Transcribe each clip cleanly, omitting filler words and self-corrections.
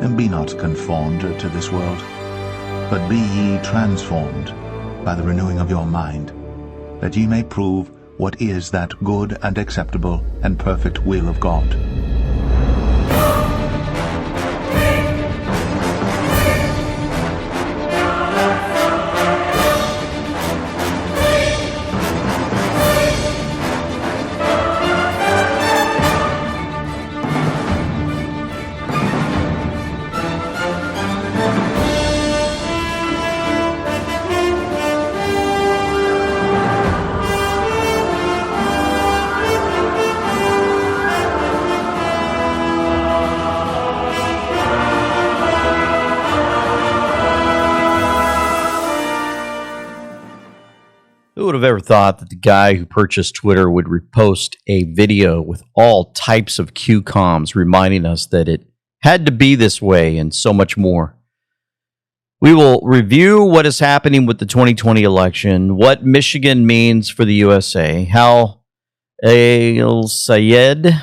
And be not conformed to this world, but be ye transformed by the renewing of your mind, that ye may prove what is that good and acceptable and perfect will of God. Who would have ever thought that the guy who purchased Twitter would repost a video with all types of QComs reminding us that it had to be this way and so much more? We will review what is happening with the 2020 election, what Michigan means for the USA, how El Sayed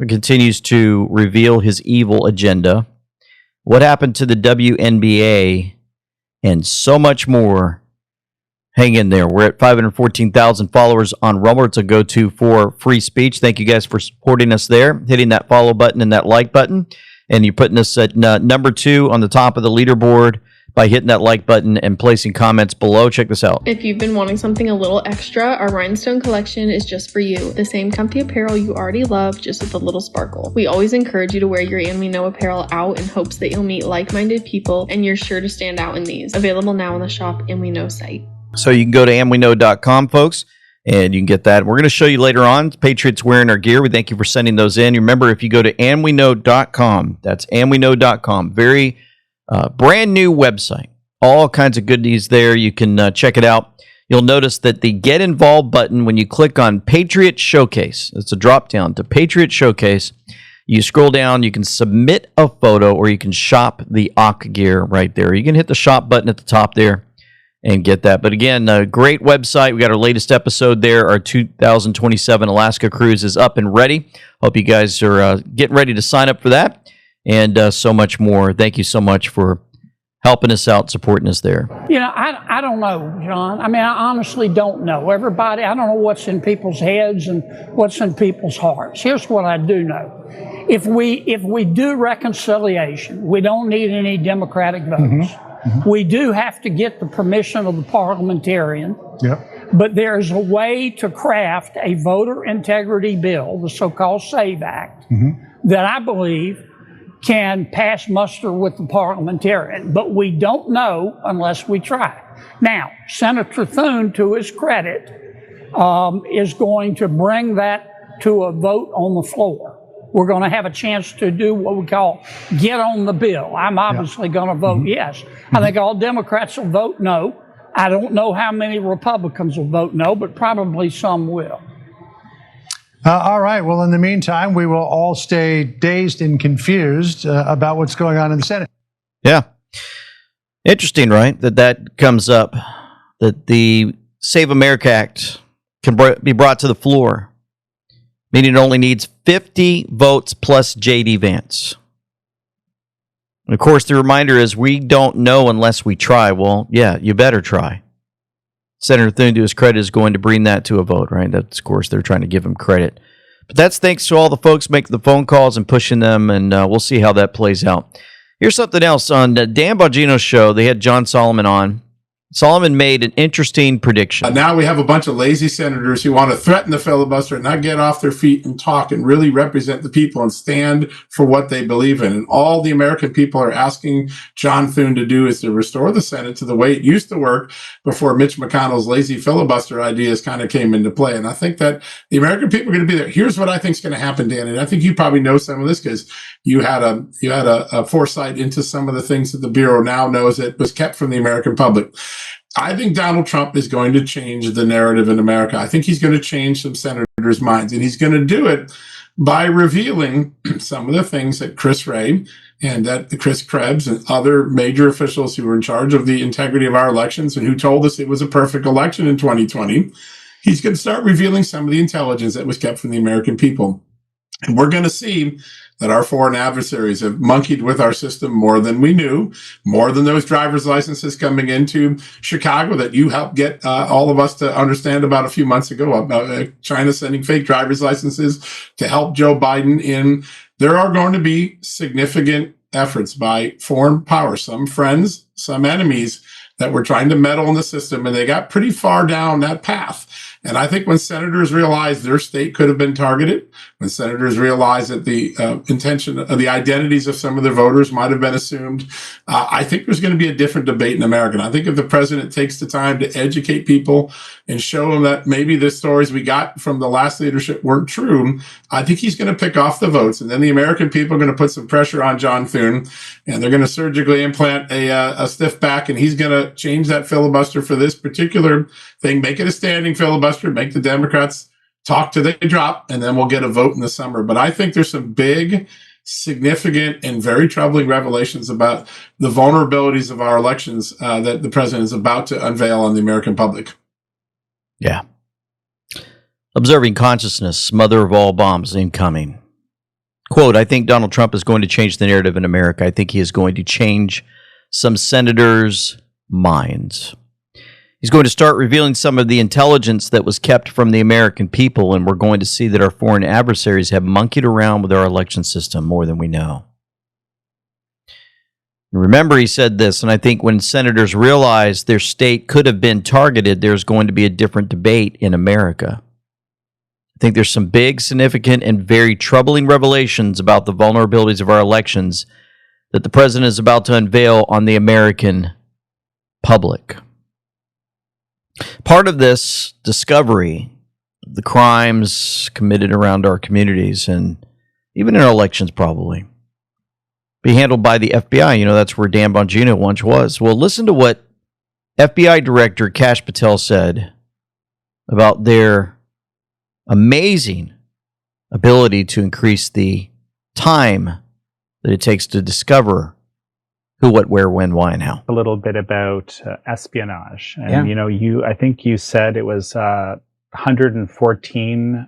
continues to reveal his evil agenda, what happened to the WNBA, and so much more. Hang in there. We're at 514,000 followers on Rumble. It's a go-to for free speech. Thank you guys for supporting us there, hitting that follow button and that like button. And you're putting us at number 2 on the top of the leaderboard by hitting that like button and placing comments below. Check this out. If you've been wanting something a little extra, our rhinestone collection is just for you. The same comfy apparel you already love, just with a little sparkle. We always encourage you to wear your And We Know apparel out in hopes that you'll meet like-minded people, and you're sure to stand out in these. Available now on the Shop And We Know site. So you can go to andweknow.com, folks, and you can get that. We're going to show you later on Patriots wearing our gear. We thank you for sending those in. Remember, if you go to andweknow.com, that's andweknow.com, very brand new website. All kinds of goodies there. You can check it out. You'll notice that the Get Involved button, when you click on Patriot Showcase, it's a drop down to Patriot Showcase. You scroll down, you can submit a photo, or you can shop the OC gear right there. You can hit the shop button at the top there and get that. But again, a great website. We got our latest episode there. Our 2027 Alaska cruise is up and ready. Hope you guys are getting ready to sign up for that, and so much more. Thank you so much for helping us out, supporting us there. You know, I don't know, John. I mean, I honestly don't know. Everybody, I don't know what's in people's heads and what's in people's hearts. Here's what I do know. If we do reconciliation, we don't need any Democratic votes. We do have to get the permission of the parliamentarian. Yep. But there's a way to craft a voter integrity bill, the so-called SAVE Act, that I believe can pass muster with the parliamentarian. But we don't know unless we try. Now, Senator Thune, to his credit, is going to bring that to a vote on the floor. We're going to have a chance to do what we call get on the bill. I'm obviously going to vote yes. I think all Democrats will vote no. I don't know how many Republicans will vote no, but probably some will. All right. Well, in the meantime, we will all stay dazed and confused about what's going on in the Senate. Yeah. Interesting, right? That comes up, that the Save America Act can be brought to the floor, meaning it only needs 50 votes plus J.D. Vance. And of course, the reminder is we don't know unless we try. Well, yeah, you better try. Senator Thune, to his credit, is going to bring that to a vote, right? That's, of course, they're trying to give him credit. But that's thanks to all the folks making the phone calls and pushing them, and we'll see how that plays out. Here's something else. On Dan Bongino's show, they had John Solomon on. Solomon made an interesting prediction. Now we have a bunch of lazy senators who want to threaten the filibuster and not get off their feet and talk and really represent the people and stand for what they believe in. And all the American people are asking John Thune to do is to restore the Senate to the way it used to work before Mitch McConnell's lazy filibuster ideas kind of came into play. And I think that the American people are going to be there. Here's what I think is going to happen, Dan. And I think you probably know some of this because you had a foresight into some of the things that the Bureau now knows that was kept from the American public. I think Donald Trump is going to change the narrative in America. I think he's going to change some senators' minds, and he's going to do it by revealing some of the things that Chris Wray and that Chris Krebs and other major officials who were in charge of the integrity of our elections and who told us it was a perfect election in 2020. He's going to start revealing some of the intelligence that was kept from the American people. And we're going to see that our foreign adversaries have monkeyed with our system more than we knew, more than those driver's licenses coming into Chicago that you helped get all of us to understand about a few months ago about China sending fake driver's licenses to help Joe Biden in. There are going to be significant efforts by foreign powers, some friends, some enemies, that were trying to meddle in the system, and they got pretty far down that path. And I think when senators realized their state could have been targeted, when senators realized that the intention of the identities of some of their voters might have been assumed, I think there's going to be a different debate in America. And I think if the president takes the time to educate people and show them that maybe the stories we got from the last leadership weren't true, I think he's going to pick off the votes. And then the American people are going to put some pressure on John Thune, and they're going to surgically implant a stiff back, and he's going to change that filibuster for this particular thing, make it a standing filibuster, make the Democrats talk till they drop, and then we'll get a vote in the summer. But I think there's some big, significant, and very troubling revelations about the vulnerabilities of our elections that the president is about to unveil on the American public. Yeah. Observing consciousness, mother of all bombs incoming. Quote, I think Donald Trump is going to change the narrative in America. I think he is going to change some senators' minds. He's going to start revealing some of the intelligence that was kept from the American people, and we're going to see that our foreign adversaries have monkeyed around with our election system more than we know. Remember, he said this, and I think when senators realize their state could have been targeted, there's going to be a different debate in America. I think there's some big, significant, and very troubling revelations about the vulnerabilities of our elections that the president is about to unveil on the American public. Part of this discovery, the crimes committed around our communities and even in our elections probably, be handled by the FBI. You know, that's where Dan Bongino once was. Well, listen to what FBI Director Kash Patel said about their amazing ability to increase the time that it takes to discover who, what, where, when, why, and how. A little bit about espionage. And, I think you said it was 114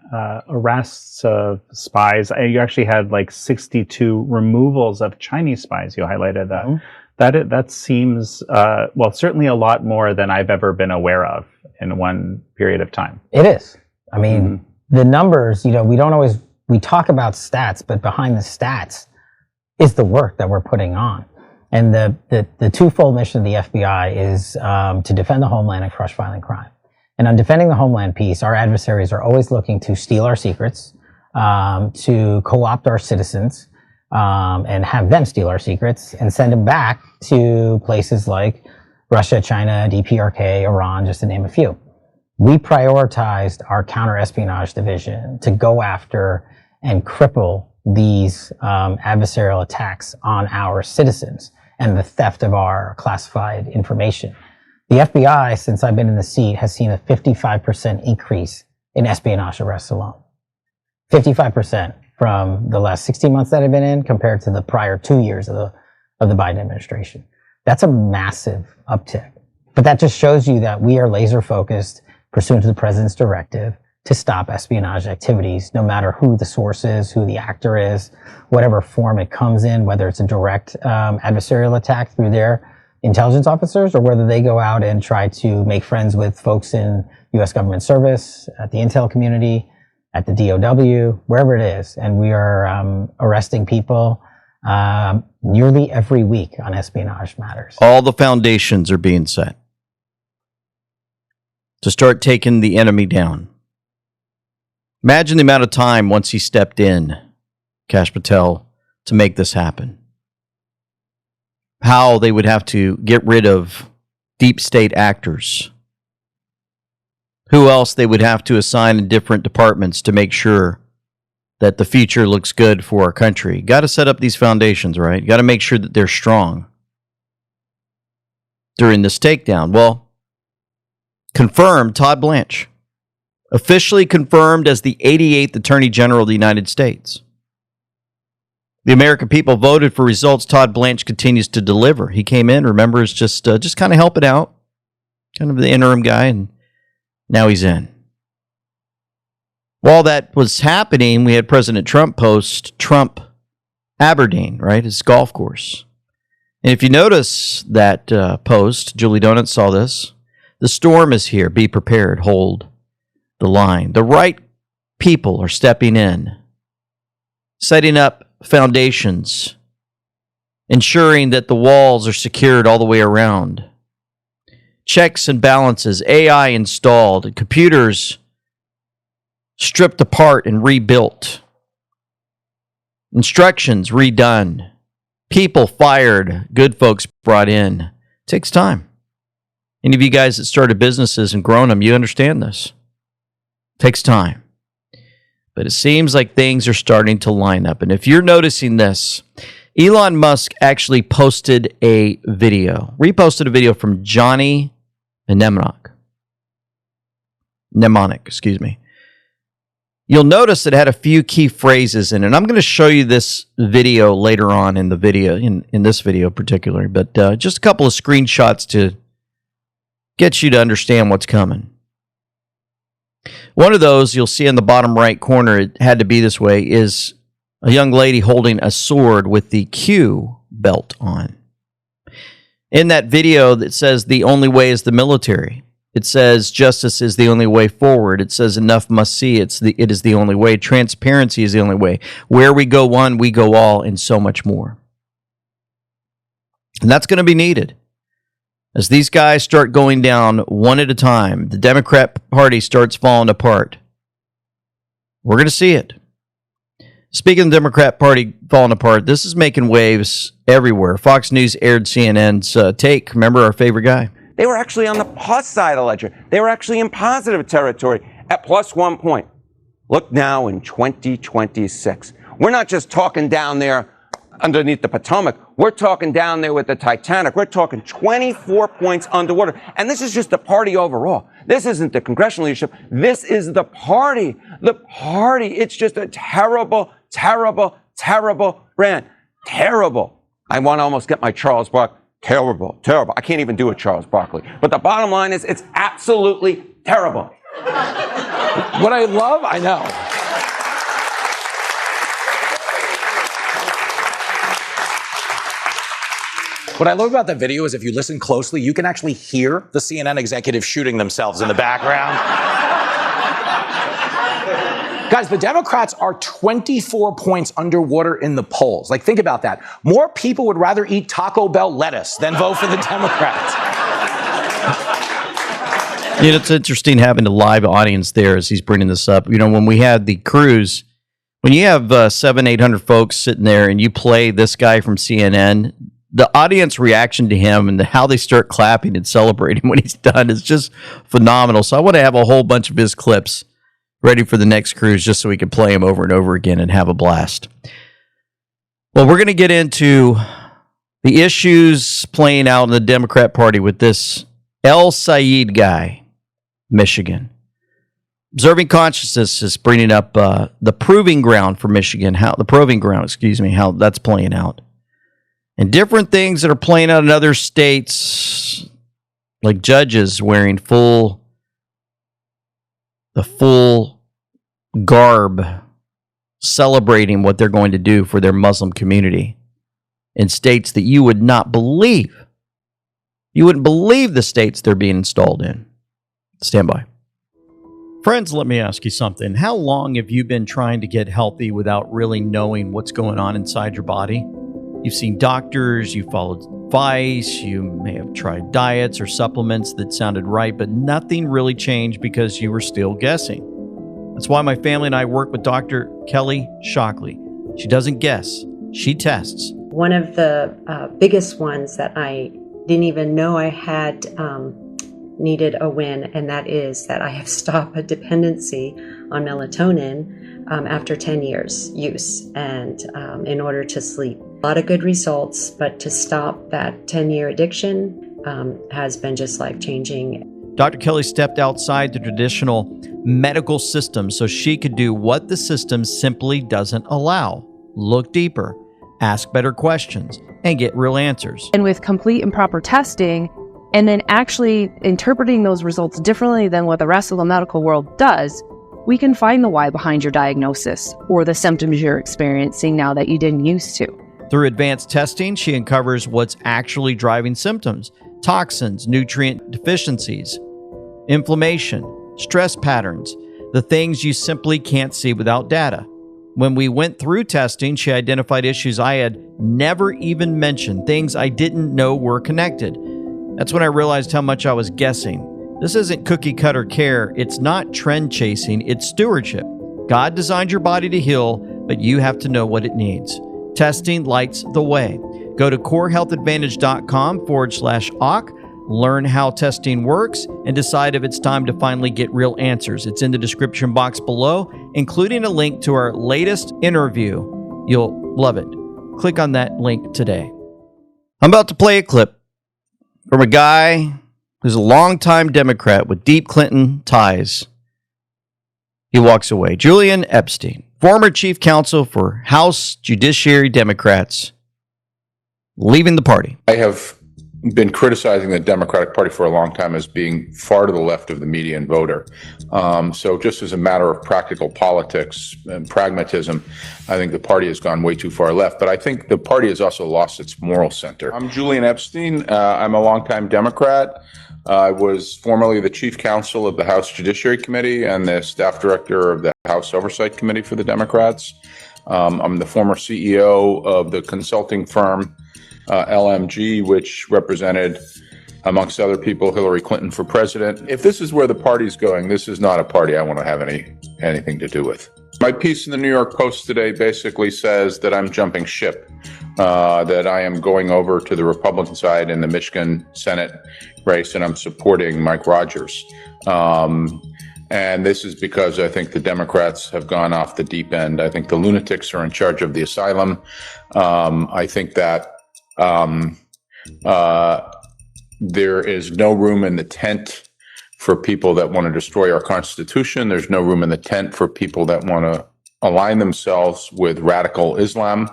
arrests of spies. You actually had like 62 removals of Chinese spies. You highlighted that. Mm-hmm. That seems, certainly a lot more than I've ever been aware of in one period of time. It is. I mean, the numbers, we don't always, we talk about stats, but behind the stats is the work that we're putting on. And the twofold mission of the FBI is to defend the homeland and crush violent crime. And on defending the homeland piece, our adversaries are always looking to steal our secrets, to co-opt our citizens, and have them steal our secrets and send them back to places like Russia, China, DPRK, Iran, just to name a few. We prioritized our counter-espionage division to go after and cripple these adversarial attacks on our citizens and the theft of our classified information. The FBI, since I've been in the seat, has seen a 55% increase in espionage arrests alone. 55% from the last 16 months that I've been in compared to the prior 2 years of the Biden administration. That's a massive uptick. But that just shows you that we are laser focused, pursuant to the president's directive, to stop espionage activities, no matter who the source is, who the actor is, whatever form it comes in, whether it's a direct adversarial attack through their intelligence officers, or whether they go out and try to make friends with folks in U.S. government service, at the intel community, at the DOW, wherever it is. And we are arresting people nearly every week on espionage matters. All the foundations are being set to start taking the enemy down. Imagine the amount of time once he stepped in, Kash Patel, to make this happen. How they would have to get rid of deep state actors. Who else they would have to assign in different departments to make sure that the future looks good for our country. Got to set up these foundations, right? Got to make sure that they're strong during this takedown. Well, confirmed Todd Blanche. Officially confirmed as the 88th Attorney General of the United States. The American people voted for results Todd Blanche continues to deliver. He came in, remember, as just kind of helping out, kind of the interim guy, and now he's in. While that was happening, we had President Trump post Trump Aberdeen, right? His golf course. And if you notice that post, Julie Donuts saw this. The storm is here. Be prepared. Hold the line. The right people are stepping in, setting up foundations, ensuring that the walls are secured all the way around. Checks and balances, AI installed, and computers stripped apart and rebuilt. Instructions redone. People fired. Good folks brought in. It takes time. Any of you guys that started businesses and grown them, you understand this. It takes time. But it seems like things are starting to line up. And if you're noticing this, Elon Musk actually reposted a video from Johnny Mnemonic. You'll notice it had a few key phrases in it. And I'm going to show you this video later on in the video, in this video particularly, but just a couple of screenshots to get you to understand what's coming. One of those you'll see in the bottom right corner, it had to be this way, is a young lady holding a sword with the Q belt on. In that video that says the only way is the military. It says justice is the only way forward. It says enough must see. It is the only way. Transparency is the only way. Where we go one, we go all, and so much more. And that's going to be needed. As these guys start going down one at a time, the Democrat Party starts falling apart. We're going to see it. Speaking of the Democrat Party falling apart, this is making waves everywhere. Fox News aired CNN's take. Remember our favorite guy? They were actually on the plus side of the ledger. They were actually in positive territory at plus 1 point. Look now in 2026. We're not just talking down there underneath the Potomac. We're talking down there with the Titanic. We're talking 24 points underwater. And this is just the party overall. This isn't the congressional leadership. This is the party. The party. It's just a terrible, terrible, terrible brand. Terrible. I want to almost get my Charles Barkley. Terrible, terrible. I can't even do a Charles Barkley. But the bottom line is it's absolutely terrible. What I love, I know. What I love about that video is if you listen closely, you can actually hear the CNN executives shooting themselves in the background. Guys, the Democrats are 24 points underwater in the polls. Like, think about that. More people would rather eat Taco Bell lettuce than vote for the Democrats. You know, it's interesting having a live audience there as he's bringing this up. You know, when we had the cruise, when you have 700-800 folks sitting there and you play this guy from CNN, the audience reaction to him and how they start clapping and celebrating when he's done is just phenomenal. So I want to have a whole bunch of his clips ready for the next cruise just so we can play them over and over again and have a blast. Well, we're going to get into the issues playing out in the Democrat Party with this El Sayed guy, Michigan. Observing Consciousness is bringing up the proving ground for Michigan, how that's playing out. And different things that are playing out in other states, like judges wearing the full garb, celebrating what they're going to do for their Muslim community in states that you would not believe. You wouldn't believe the states they're being installed in. Stand by. Friends, let me ask you something. How long have you been trying to get healthy without really knowing what's going on inside your body? You've seen doctors, you followed advice, you may have tried diets or supplements that sounded right, but nothing really changed because you were still guessing. That's why my family and I work with Dr. Kelly Shockley. She doesn't guess, she tests. One of the biggest ones that I didn't even know I had needed a win, and that is that I have stopped a dependency on melatonin after 10 years use, and in order to sleep. A lot of good results, but to stop that 10-year addiction has been just life-changing. Dr. Kelly stepped outside the traditional medical system so she could do what the system simply doesn't allow. Look deeper, ask better questions, and get real answers. And with complete and proper testing, and then actually interpreting those results differently than what the rest of the medical world does, we can find the why behind your diagnosis or the symptoms you're experiencing now that you didn't used to. Through advanced testing, she uncovers what's actually driving symptoms: toxins, nutrient deficiencies, inflammation, stress patterns, the things you simply can't see without data. When we went through testing, she identified issues I had never even mentioned, things I didn't know were connected. That's when I realized how much I was guessing. This isn't cookie cutter care. It's not trend chasing. It's stewardship. God designed your body to heal, but you have to know what it needs. Testing lights the way. Go to corehealthadvantage.com/AUK, learn how testing works, and decide if it's time to finally get real answers. It's in the description box below, including a link to our latest interview. You'll love it. Click on that link today. I'm about to play a clip from a guy who's a longtime Democrat with deep Clinton ties. He walks away. Julian Epstein, former chief counsel for House Judiciary Democrats, leaving the party. I have been criticizing the Democratic Party for a long time as being far to the left of the median voter. So just as a matter of practical politics and pragmatism, I think the party has gone way too far left. But I think the party has also lost its moral center. I'm Julian Epstein. I'm a longtime Democrat. I was formerly the chief counsel of the House Judiciary Committee and the staff director of the House Oversight Committee for the Democrats. I'm the former CEO of the consulting firm LMG, which represented, amongst other people, Hillary Clinton for president. If this is where the party's going, this is not a party I want to have anything to do with. My piece in the New York Post today basically says that I'm jumping ship, that I am going over to the Republican side in the Michigan Senate race, and I'm supporting Mike Rogers. And this is because I think the Democrats have gone off the deep end. I think the lunatics are in charge of the asylum. I think that there is no room in the tent for people that want to destroy our Constitution. There's no room in the tent for people that want to align themselves with radical Islam.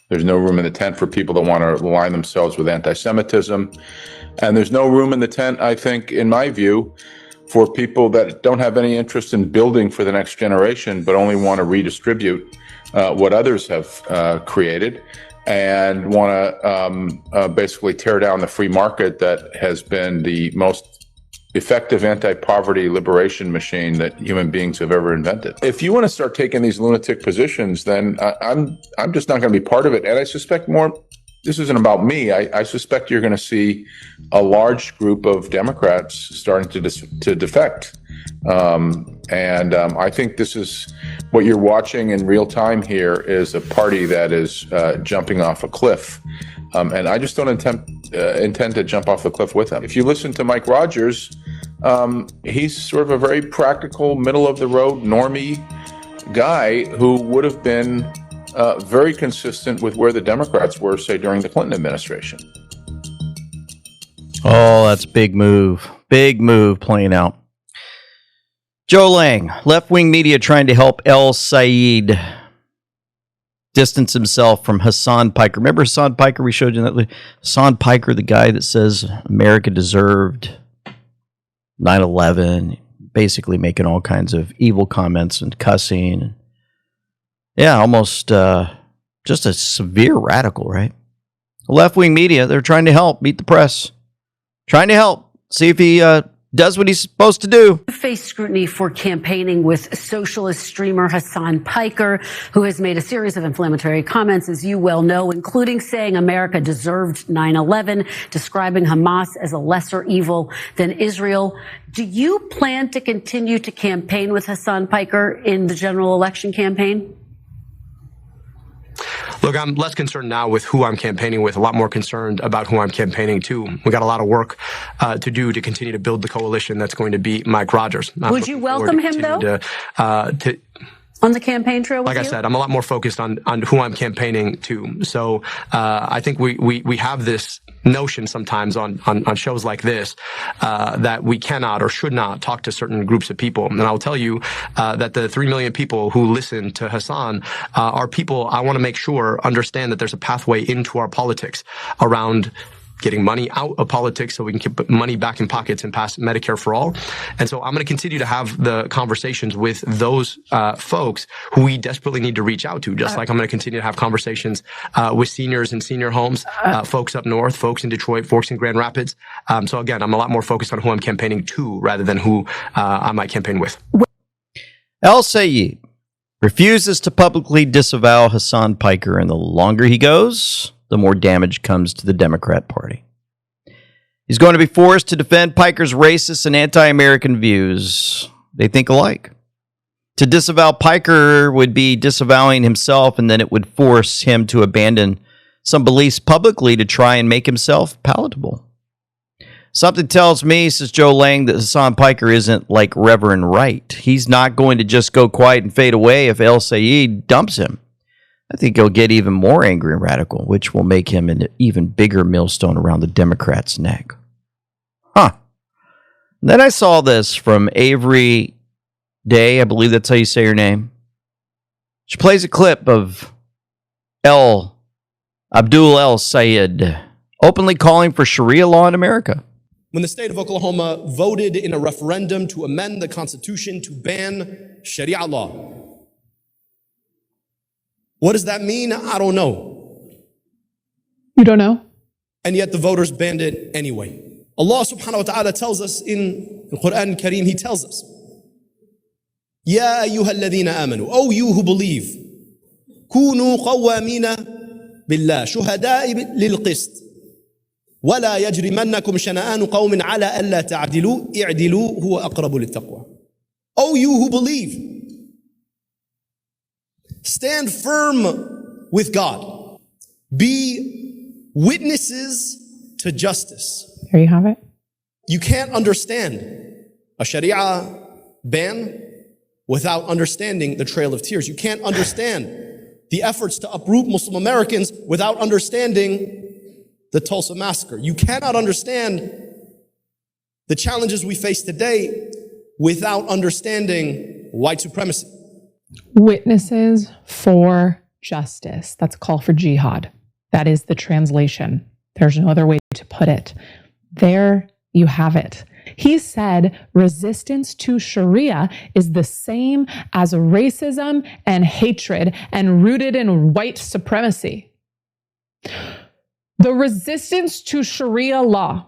There's no room in the tent for people that want to align themselves with anti-Semitism. And there's no room in the tent, I think, in my view, for people that don't have any interest in building for the next generation, but only want to redistribute what others have created, and want to basically tear down the free market that has been the most effective anti-poverty liberation machine that human beings have ever invented. If you want to start taking these lunatic positions, then I'm just not going to be part of it. And I suspect more, this isn't about me. I suspect you're going to see a large group of Democrats starting to defect. I think this is what you're watching in real time here is a party that is jumping off a cliff. And I just don't intend to jump off the cliff with them. If you listen to Mike Rogers, he's sort of a very practical, middle-of-the-road, normie guy who would have been very consistent with where the Democrats were, say, during the Clinton administration. Oh, that's big move. Big move playing out. Joe Lang, left-wing media trying to help El Sayed distance himself from Hassan Piker. Remember Hassan Piker? We showed you that. Hassan Piker, the guy that says America deserved 9/11, basically making all kinds of evil comments and cussing. Yeah, almost just a severe radical, right? Left-wing media, they're trying to help beat the press. Trying to help. See if he does what he's supposed to do. Face scrutiny for campaigning with socialist streamer Hassan Piker, who has made a series of inflammatory comments, as you well know, including saying America deserved 9/11, describing Hamas as a lesser evil than Israel. Do you plan to continue to campaign with Hassan Piker in the general election campaign? Look, I'm less concerned now with who I'm campaigning with, a lot more concerned about who I'm campaigning to. We got a lot of work to do to continue to build the coalition that's going to beat Mike Rogers. Would you welcome him, though? On the campaign trail with Like I said, I'm a lot more focused on who I'm campaigning to. So I think we have this notion sometimes on shows like this that we cannot or should not talk to certain groups of people. And I'll tell you that the 3 million people who listen to Hassan are people I want to make sure understand that there's a pathway into our politics around getting money out of politics so we can put money back in pockets and pass Medicare for all. And so I'm going to continue to have the conversations with those folks who we desperately need to reach out to, just like I'm going to continue to have conversations with seniors in senior homes, folks up north, folks in Detroit, folks in Grand Rapids. So again, I'm a lot more focused on who I'm campaigning to rather than who I might campaign with. El Sayed refuses to publicly disavow Hassan Piker, and the longer he goes, the more damage comes to the Democrat Party. He's going to be forced to defend Piker's racist and anti-American views. They think alike. To disavow Piker would be disavowing himself, and then it would force him to abandon some beliefs publicly to try and make himself palatable. Something tells me, says Joe Lang, that Hassan Piker isn't like Reverend Wright. He's not going to just go quiet and fade away if El Sayed dumps him. I think he'll get even more angry and radical, which will make him an even bigger millstone around the Democrats' neck. Huh. Then I saw this from Avery Day. I believe that's how you say her name. She plays a clip of Abdul El Sayed openly calling for Sharia law in America. When the state of Oklahoma voted in a referendum to amend the Constitution to ban Sharia law. What does that mean? I don't know. You don't know? And yet the voters banned it anyway. Allah subhanahu wa ta'ala tells us in the Quran Kareem, He tells us, Ya ayyuha alladhina amanu, O you who believe, kunu qawwamina billah, shuhada'i lil qist. ولا يجرمنكم شنآن قوم على ألا تعدلوا اعدلوا هو أقرب للتقوى. O you who believe, stand firm with God. Be witnesses to justice. There you have it. You can't understand a Sharia ban without understanding the Trail of Tears. You can't understand the efforts to uproot Muslim Americans without understanding the Tulsa Massacre. You cannot understand the challenges we face today without understanding white supremacy. Witnesses for justice. That's a call for jihad. That is the translation. There's no other way to put it. There you have it. He said resistance to Sharia is the same as racism and hatred and rooted in white supremacy. The resistance to Sharia law.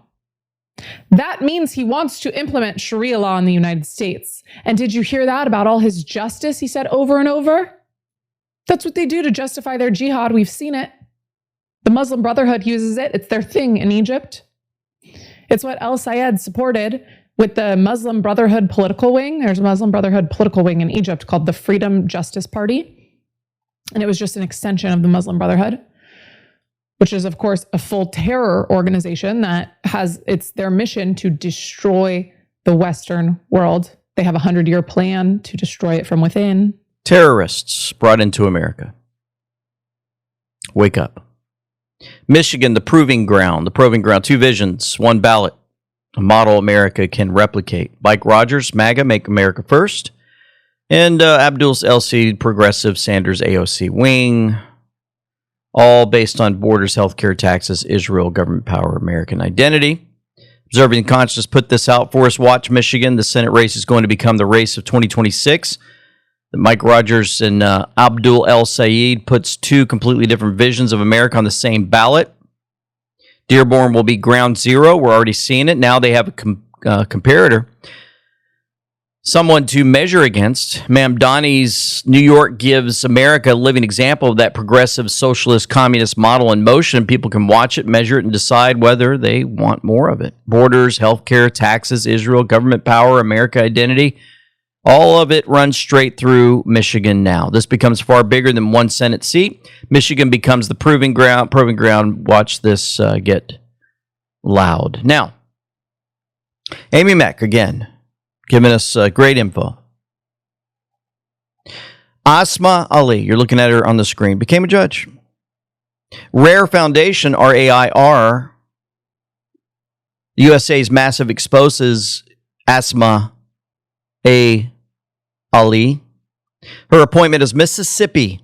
That means he wants to implement Sharia law in the United States. And did you hear that about all his justice he said over and over? That's what they do to justify their jihad. We've seen it. The Muslim Brotherhood uses it. It's their thing in Egypt. It's what El Sayed supported with the Muslim Brotherhood political wing. There's a Muslim Brotherhood political wing in Egypt called the Freedom Justice Party. And it was just an extension of the Muslim Brotherhood, which is, of course, a full terror organization that it's their mission to destroy the Western world. They have a 100-year plan to destroy it from within. Terrorists brought into America. Wake up. Michigan, the proving ground. The proving ground. 2 visions, 1 ballot. A model America can replicate. Mike Rogers, MAGA, Make America First. And Abdul El Sayed, Progressive, Sanders, AOC wing. All based on borders, healthcare, taxes, Israel, government power, American identity. Observing Conscious put this out for us. Watch Michigan. The Senate race is going to become the race of 2026. Mike Rogers and Abdul El Sayed puts 2 completely different visions of America on the same ballot. Dearborn will be ground zero. We're already seeing it. Now they have a comparator. Someone to measure against. Mamdani's New York gives America a living example of that progressive socialist communist model in motion. People can watch it, measure it, and decide whether they want more of it. Borders, healthcare, taxes, Israel, government power, America identity. All of it runs straight through Michigan now. This becomes far bigger than 1 Senate seat. Michigan becomes the proving ground. Watch this get loud. Now, Amy Meck, again, giving us great info. Asma Ali, you're looking at her on the screen, became a judge. Rare Foundation, RAIR, USA's massive exposes Asma Ali. Her appointment as Mississippi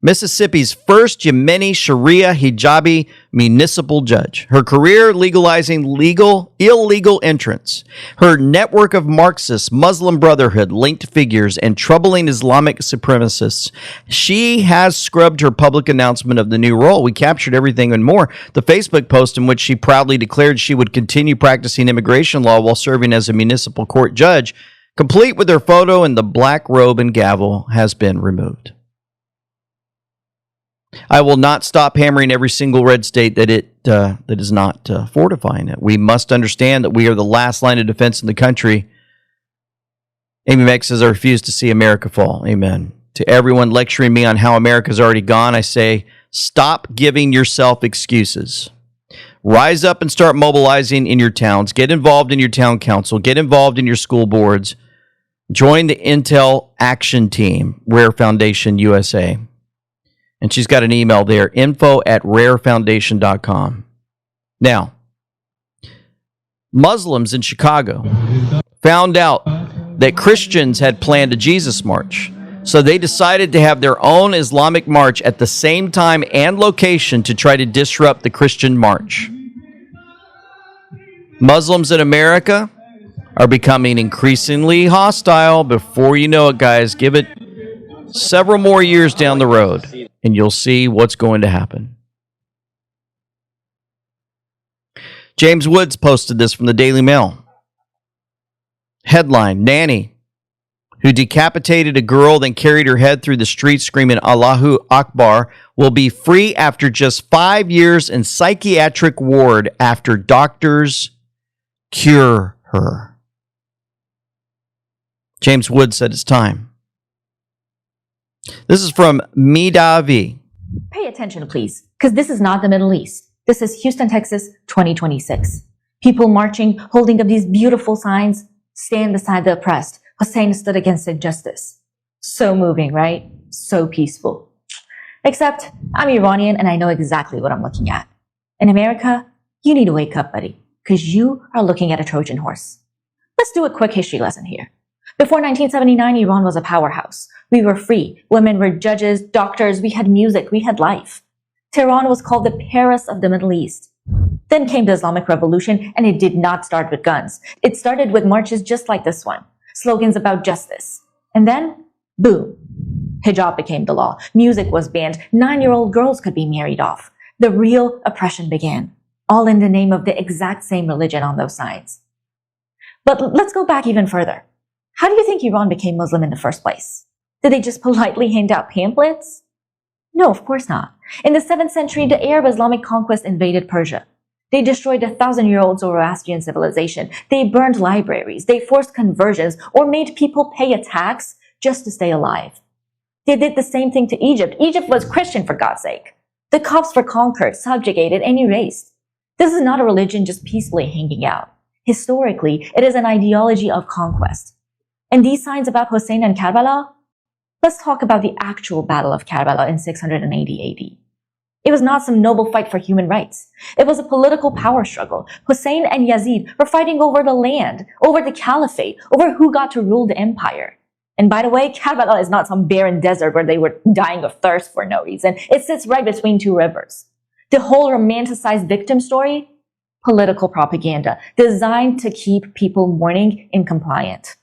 Mississippi's first Yemeni Sharia hijabi municipal judge. Her career legalizing illegal entrance. Her network of Marxist, Muslim Brotherhood linked figures and troubling Islamic supremacists. She has scrubbed her public announcement of the new role. We captured everything and more. The Facebook post in which she proudly declared she would continue practicing immigration law while serving as a municipal court judge, complete with her photo and the black robe and gavel, has been removed. I will not stop hammering every single red state that is not fortifying it. We must understand that we are the last line of defense in the country. Amy Meck says, I refuse to see America fall. Amen. To everyone lecturing me on how America's already gone, I say, stop giving yourself excuses. Rise up and start mobilizing in your towns. Get involved in your town council. Get involved in your school boards. Join the Intel Action Team, Rare Foundation USA. And she's got an email there, info@rarefoundation.com. Now, Muslims in Chicago found out that Christians had planned a Jesus March. So they decided to have their own Islamic march at the same time and location to try to disrupt the Christian march. Muslims in America are becoming increasingly hostile. Before you know it, guys, give it several more years down the road, and you'll see what's going to happen. James Woods posted this from the Daily Mail. Headline, nanny who decapitated a girl, then carried her head through the streets screaming Allahu Akbar, will be free after just 5 years in psychiatric ward after doctors cure her. James Woods said it's time. This is from Midavi. Pay attention, please, because this is not the Middle East. This is Houston, Texas, 2026. People marching, holding up these beautiful signs, stand beside the oppressed. Hussein stood against injustice. So moving, right? So peaceful. Except I'm Iranian and I know exactly what I'm looking at. In America, you need to wake up, buddy, because you are looking at a Trojan horse. Let's do a quick history lesson here. Before 1979, Iran was a powerhouse. We were free. Women were judges, doctors. We had music. We had life. Tehran was called the Paris of the Middle East. Then came the Islamic Revolution, and it did not start with guns. It started with marches just like this one, slogans about justice. And then, boom, hijab became the law. Music was banned. 9-year-old girls could be married off. The real oppression began, all in the name of the exact same religion on those sides. But let's go back even further. How do you think Iran became Muslim in the first place? Did they just politely hand out pamphlets? No, of course not. In the 7th century, the Arab Islamic conquest invaded Persia. They destroyed a 1,000-year-old Zoroastrian civilization. They burned libraries. They forced conversions or made people pay a tax just to stay alive. They did the same thing to Egypt. Egypt was Christian, for God's sake. The Copts were conquered, subjugated, and erased. This is not a religion just peacefully hanging out. Historically, it is an ideology of conquest. And these signs about Hussein and Karbala? Let's talk about the actual Battle of Karbala in 680 AD. It was not some noble fight for human rights. It was a political power struggle. Hussein and Yazid were fighting over the land, over the caliphate, over who got to rule the empire. And by the way, Karbala is not some barren desert where they were dying of thirst for no reason. It sits right between two rivers. The whole romanticized victim story? Political propaganda designed to keep people mourning and compliant.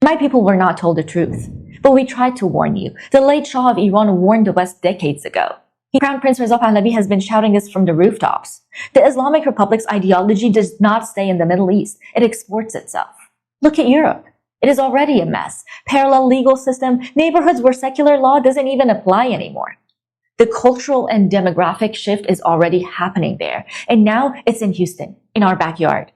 My people were not told the truth, but we tried to warn you. The late Shah of Iran warned the West decades ago. Crown Prince Reza Pahlavi has been shouting this from the rooftops. The Islamic Republic's ideology does not stay in the Middle East. It exports itself. Look at Europe. It is already a mess. Parallel legal system, neighborhoods where secular law doesn't even apply anymore. The cultural and demographic shift is already happening there. And now it's in Houston, in our backyard.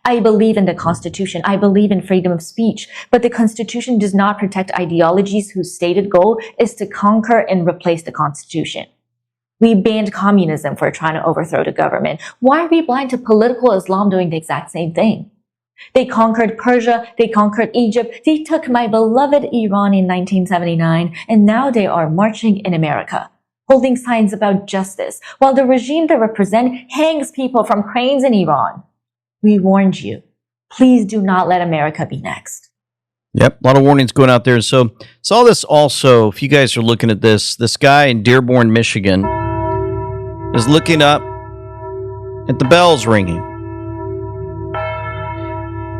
I believe in the Constitution. I believe in freedom of speech. But the Constitution does not protect ideologies whose stated goal is to conquer and replace the Constitution. We banned communism for trying to overthrow the government. Why are we blind to political Islam doing the exact same thing? They conquered Persia. They conquered Egypt. They took my beloved Iran in 1979. And now they are marching in America, holding signs about justice, while the regime they represent hangs people from cranes in Iran. We warned you. Please do not let America be next. Yep, a lot of warnings going out there. So saw this also, if you guys are looking at this guy in Dearborn, Michigan is looking up at the bells ringing.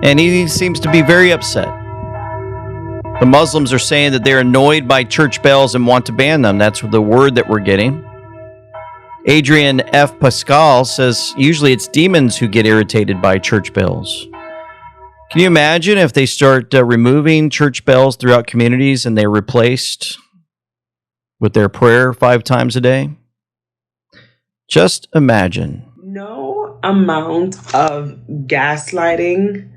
And he seems to be very upset. The Muslims are saying that they're annoyed by church bells and want to ban them. That's the word that we're getting. Adrian F. Pascal says usually it's demons who get irritated by church bells. Can you imagine if they start removing church bells throughout communities and they're replaced with their prayer 5 times a day? Just imagine. No amount of gaslighting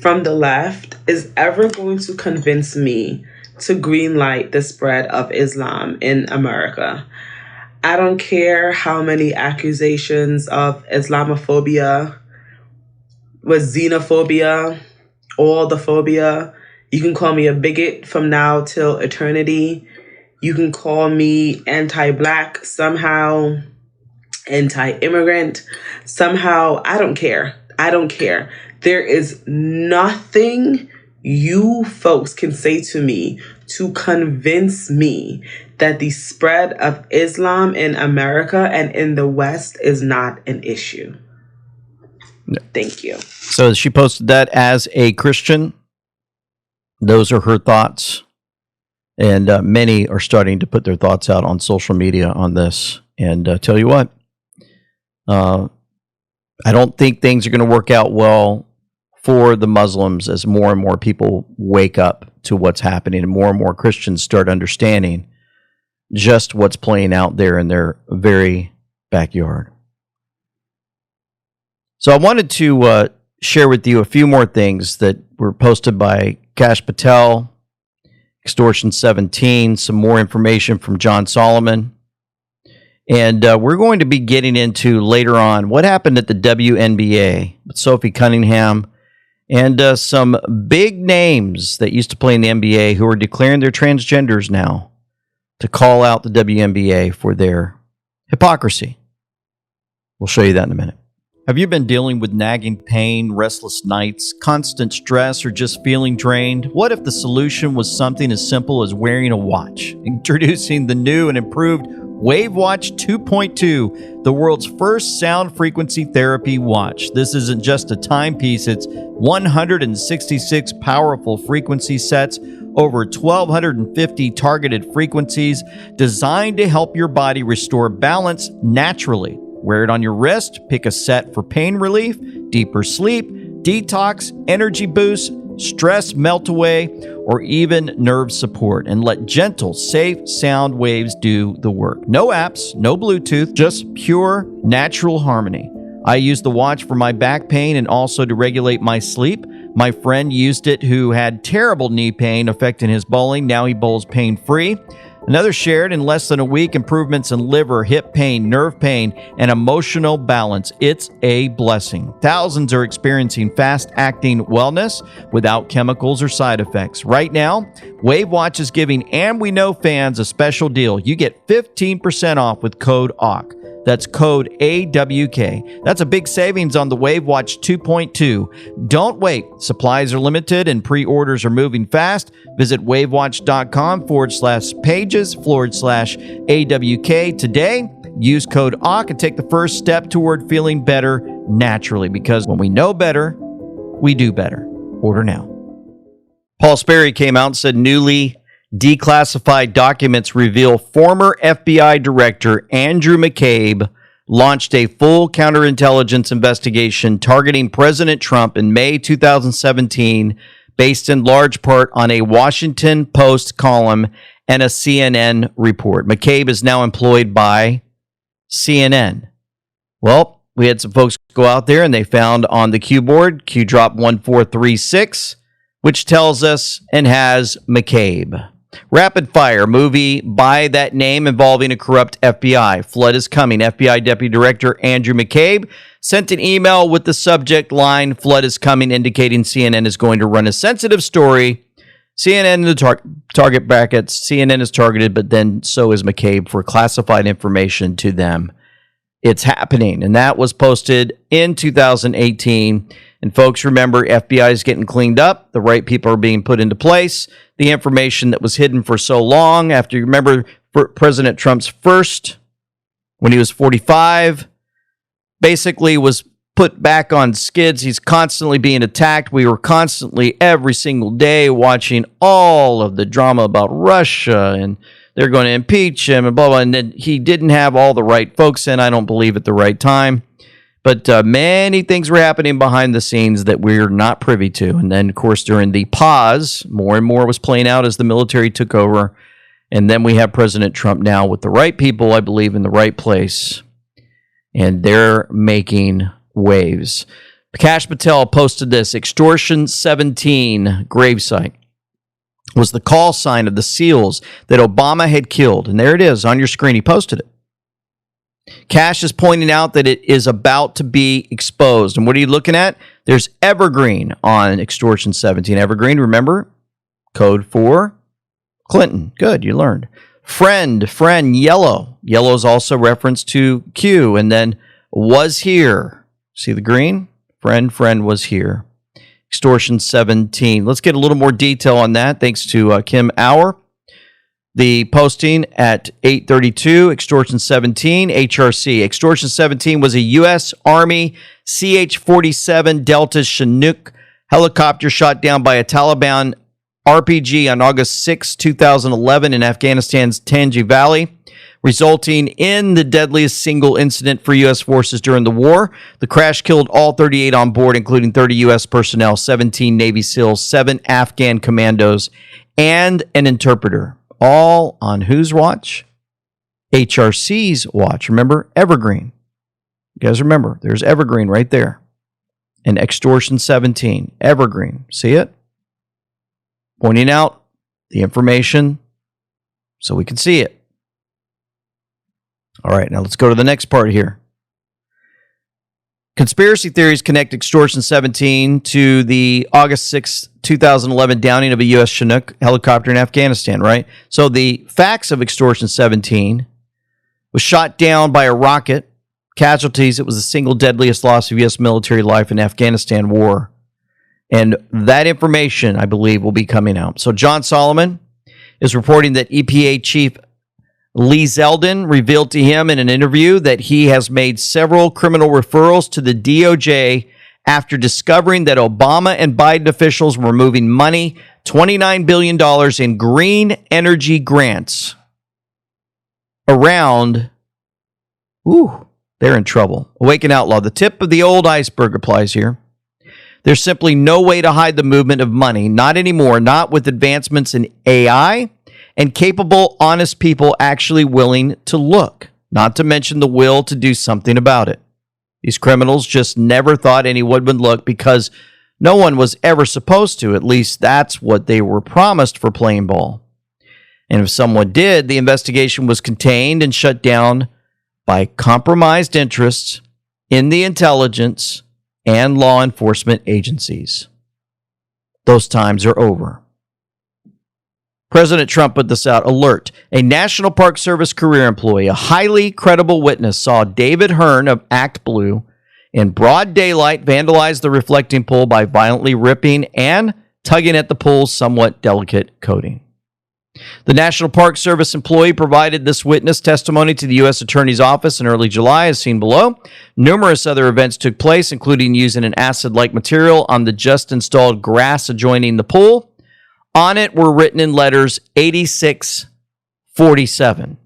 from the left is ever going to convince me to greenlight the spread of Islam in America. I don't care how many accusations of Islamophobia, with xenophobia, all the phobia. You can call me a bigot from now till eternity. You can call me anti-black somehow, anti-immigrant somehow. I don't care. I don't care. There is nothing you folks can say to me to convince me that the spread of Islam in America and in the West is not an issue. Thank you. So she posted that as a Christian. Those are her thoughts. And many are starting to put their thoughts out on social media on this. And tell you what, I don't think things are going to work out well for the Muslims as more and more people wake up to what's happening and more Christians start understanding just what's playing out there in their very backyard. So I wanted to share with you a few more things that were posted by Kash Patel, Extortion 17, some more information from John Solomon. And we're going to be getting into later on what happened at the WNBA with Sophie Cunningham and some big names that used to play in the NBA who are declaring they're transgenders now to call out the WNBA for their hypocrisy. We'll show you that in a minute. Have you been dealing with nagging pain, restless nights, constant stress, or just feeling drained? What if the solution was something as simple as wearing a watch? Introducing the new and improved WaveWatch 2.2, the world's first sound frequency therapy watch. This isn't just a timepiece, it's 166 powerful frequency sets, over 1,250 targeted frequencies designed to help your body restore balance naturally. Wear it on your wrist, pick a set for pain relief, deeper sleep, detox, energy boost, stress melt away, or even nerve support, and let gentle, safe sound waves do the work. No apps, no Bluetooth, just pure natural harmony. I use the watch for my back pain and also to regulate my sleep. My friend used it who had terrible knee pain affecting his bowling. Now he bowls pain-free. Another shared in less than a week improvements in liver, hip pain, nerve pain, and emotional balance. It's a blessing. Thousands are experiencing fast-acting wellness without chemicals or side effects. Right now, WaveWatch is giving And We Know fans a special deal. You get 15% off with code AWK. That's code AWK. That's a big savings on the WaveWatch 2.2. Don't wait. Supplies are limited and pre-orders are moving fast. Visit wavewatch.com/pages/AWK today. Use code AWK and take the first step toward feeling better naturally, because when we know better, we do better. Order now. Paul Sperry came out and said newly declassified documents reveal former FBI Director Andrew McCabe launched a full counterintelligence investigation targeting President Trump in May 2017, based in large part on a Washington Post column and a CNN report. McCabe is now employed by CNN. Well, we had some folks go out there and they found on the Q board, Q drop 1436, which tells us and has McCabe. Rapid Fire movie by that name involving a corrupt FBI. Flood is coming. FBI Deputy Director Andrew McCabe sent an email with the subject line, Flood is coming, indicating CNN is going to run a sensitive story. CNN in the target brackets. CNN is targeted, but then so is McCabe for classified information to them. It's happening. And that was posted in 2018. And folks, remember, FBI is getting cleaned up. The right people are being put into place. The information that was hidden for so long, after you remember President Trump's first, when he was 45, basically was put back on skids. He's constantly being attacked. We were constantly, every single day, watching all of the drama about Russia, and they're going to impeach him and blah, blah. And then he didn't have all the right folks in, I don't believe, at the right time. But many things were happening behind the scenes that we're not privy to. And then, of course, during the pause, more and more was playing out as the military took over. And then we have President Trump now with the right people, I believe, in the right place. And they're making waves. Kash Patel posted this. Extortion 17 gravesite was the call sign of the SEALs that Obama had killed. And there it is on your screen. He posted it. Kash is pointing out that it is about to be exposed. And what are you looking at? There's Evergreen on Extortion 17. Evergreen, remember? Code for Clinton. Good, you learned. Friend, yellow. Yellow is also reference to Q. And then was here. See the green? Friend was here. Extortion 17. Let's get a little more detail on that. Thanks to Kim Auer. The posting at 8:32, Extortion 17, HRC. Extortion 17 was a U.S. Army CH-47 Delta Chinook helicopter shot down by a Taliban RPG on August 6, 2011 in Afghanistan's Tangi Valley, resulting in the deadliest single incident for U.S. forces during the war. The crash killed all 38 on board, including 30 U.S. personnel, 17 Navy SEALs, 7 Afghan commandos, and an interpreter. All on whose watch? HRC's watch. Remember, Evergreen. You guys remember, there's Evergreen right there. And Extortion 17, Evergreen. See it? Pointing out the information so we can see it. All right, now let's go to the next part here. Conspiracy theories connect Extortion 17 to the August 6, 2011 downing of a U.S. Chinook helicopter in Afghanistan, right? So the facts of Extortion 17 was shot down by a rocket. Casualties, it was the single deadliest loss of U.S. military life in Afghanistan war. And that information, I believe, will be coming out. So John Solomon is reporting that EPA Chief Lee Zeldin revealed to him in an interview that he has made several criminal referrals to the DOJ after discovering that Obama and Biden officials were moving money, $29 billion in green energy grants, around. Ooh, they're in trouble. Awaken Outlaw. The tip of the old iceberg applies here. There's simply no way to hide the movement of money, not anymore, not with advancements in AI and capable, honest people actually willing to look, not to mention the will to do something about it. These criminals just never thought anyone would look because no one was ever supposed to. At least that's what they were promised for playing ball. And if someone did, the investigation was contained and shut down by compromised interests in the intelligence and law enforcement agencies. Those times are over. President Trump put this out. Alert. A National Park Service career employee, a highly credible witness, saw David Hearn of Act Blue in broad daylight vandalize the reflecting pool by violently ripping and tugging at the pool's somewhat delicate coating. The National Park Service employee provided this witness testimony to the U.S. Attorney's Office in early July, as seen below. Numerous other events took place, including using an acid-like material on the just-installed grass adjoining the pool. On it were written in letters 8647,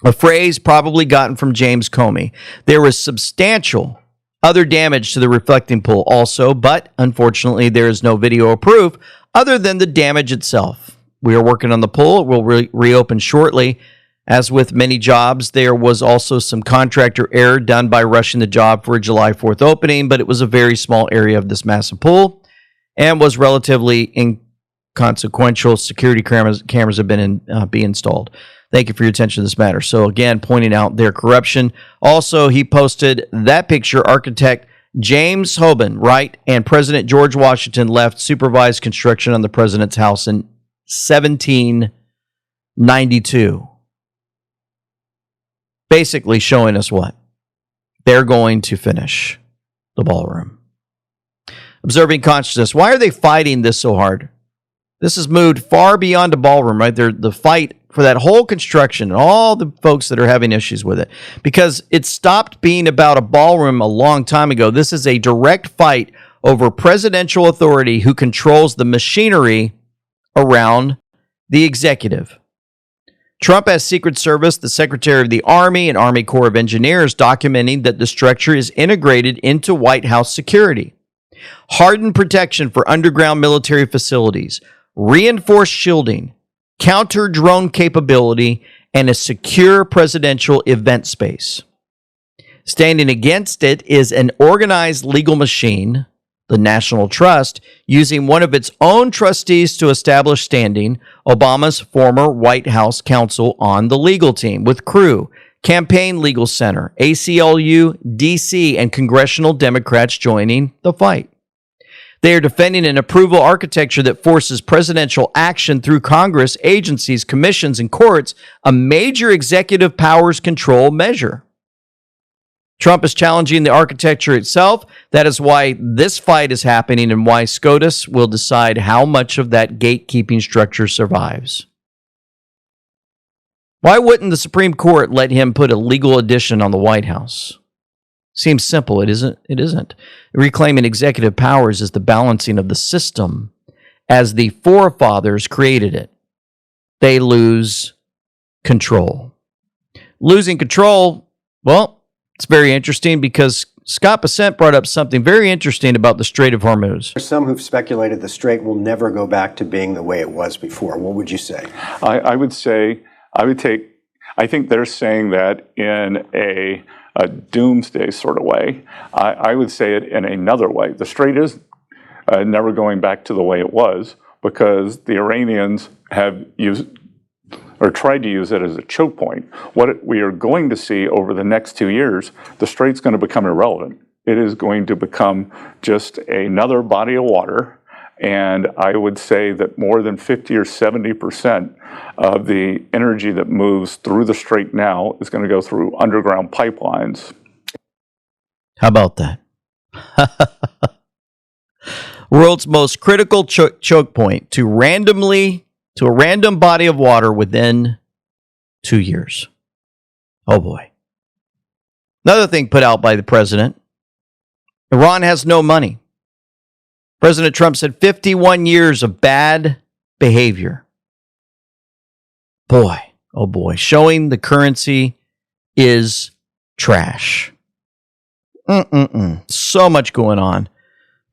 a phrase probably gotten from James Comey. There was substantial other damage to the reflecting pool also, but unfortunately there is no video or proof other than the damage itself. We are working on the pool. It will reopen shortly. As with many jobs, there was also some contractor error done by rushing the job for a July 4th opening, but it was a very small area of this massive pool and was relatively inconsequential. Security cameras have been be installed. Thank you for your attention to this matter. So again, pointing out their corruption. Also, he posted that picture. Architect James Hoban, right, and President George Washington left supervised construction on the president's house in 1792. basically showing us what? They're going to finish the ballroom. Observing consciousness. Why are they fighting this so hard? This has moved far beyond a ballroom, right? The fight for that whole construction and all the folks that are having issues with it, because it stopped being about a ballroom a long time ago. This is a direct fight over presidential authority who controls the machinery around the executive. Trump has Secret Service, the Secretary of the Army, and Army Corps of Engineers documenting that the structure is integrated into White House security. Hardened protection for underground military facilities, reinforced shielding, counter-drone capability, and a secure presidential event space. Standing against it is an organized legal machine, the National Trust, using one of its own trustees to establish standing, Obama's former White House counsel on the legal team, with crew, Campaign Legal Center, ACLU, DC, and congressional Democrats joining the fight. They are defending an approval architecture that forces presidential action through Congress, agencies, commissions, and courts, a major executive powers control measure. Trump is challenging the architecture itself. That is why this fight is happening and why SCOTUS will decide how much of that gatekeeping structure survives. Why wouldn't the Supreme Court let him put a legal addition on the White House? Seems simple. It isn't. Reclaiming executive powers is the balancing of the system as the forefathers created it. They lose control. Losing control, well, it's very interesting because Scott Bessent brought up something very interesting about the Strait of Hormuz. There's some who've speculated the strait will never go back to being the way it was before. What would you say? I think they're saying that in a doomsday sort of way. I would say it in another way. The strait is never going back to the way it was because the Iranians have used or tried to use it as a choke point. What we are going to see over the next 2 years, the strait's going to become irrelevant. It is going to become just another body of water. And I would say that more than 50 or 70% of the energy that moves through the strait now is going to go through underground pipelines. How about that? World's most critical choke point to a random body of water within 2 years. Oh boy. Another thing put out by the president. Iran has no money. President Trump said 51 years of bad behavior. Boy, oh boy, showing the currency is trash. So much going on.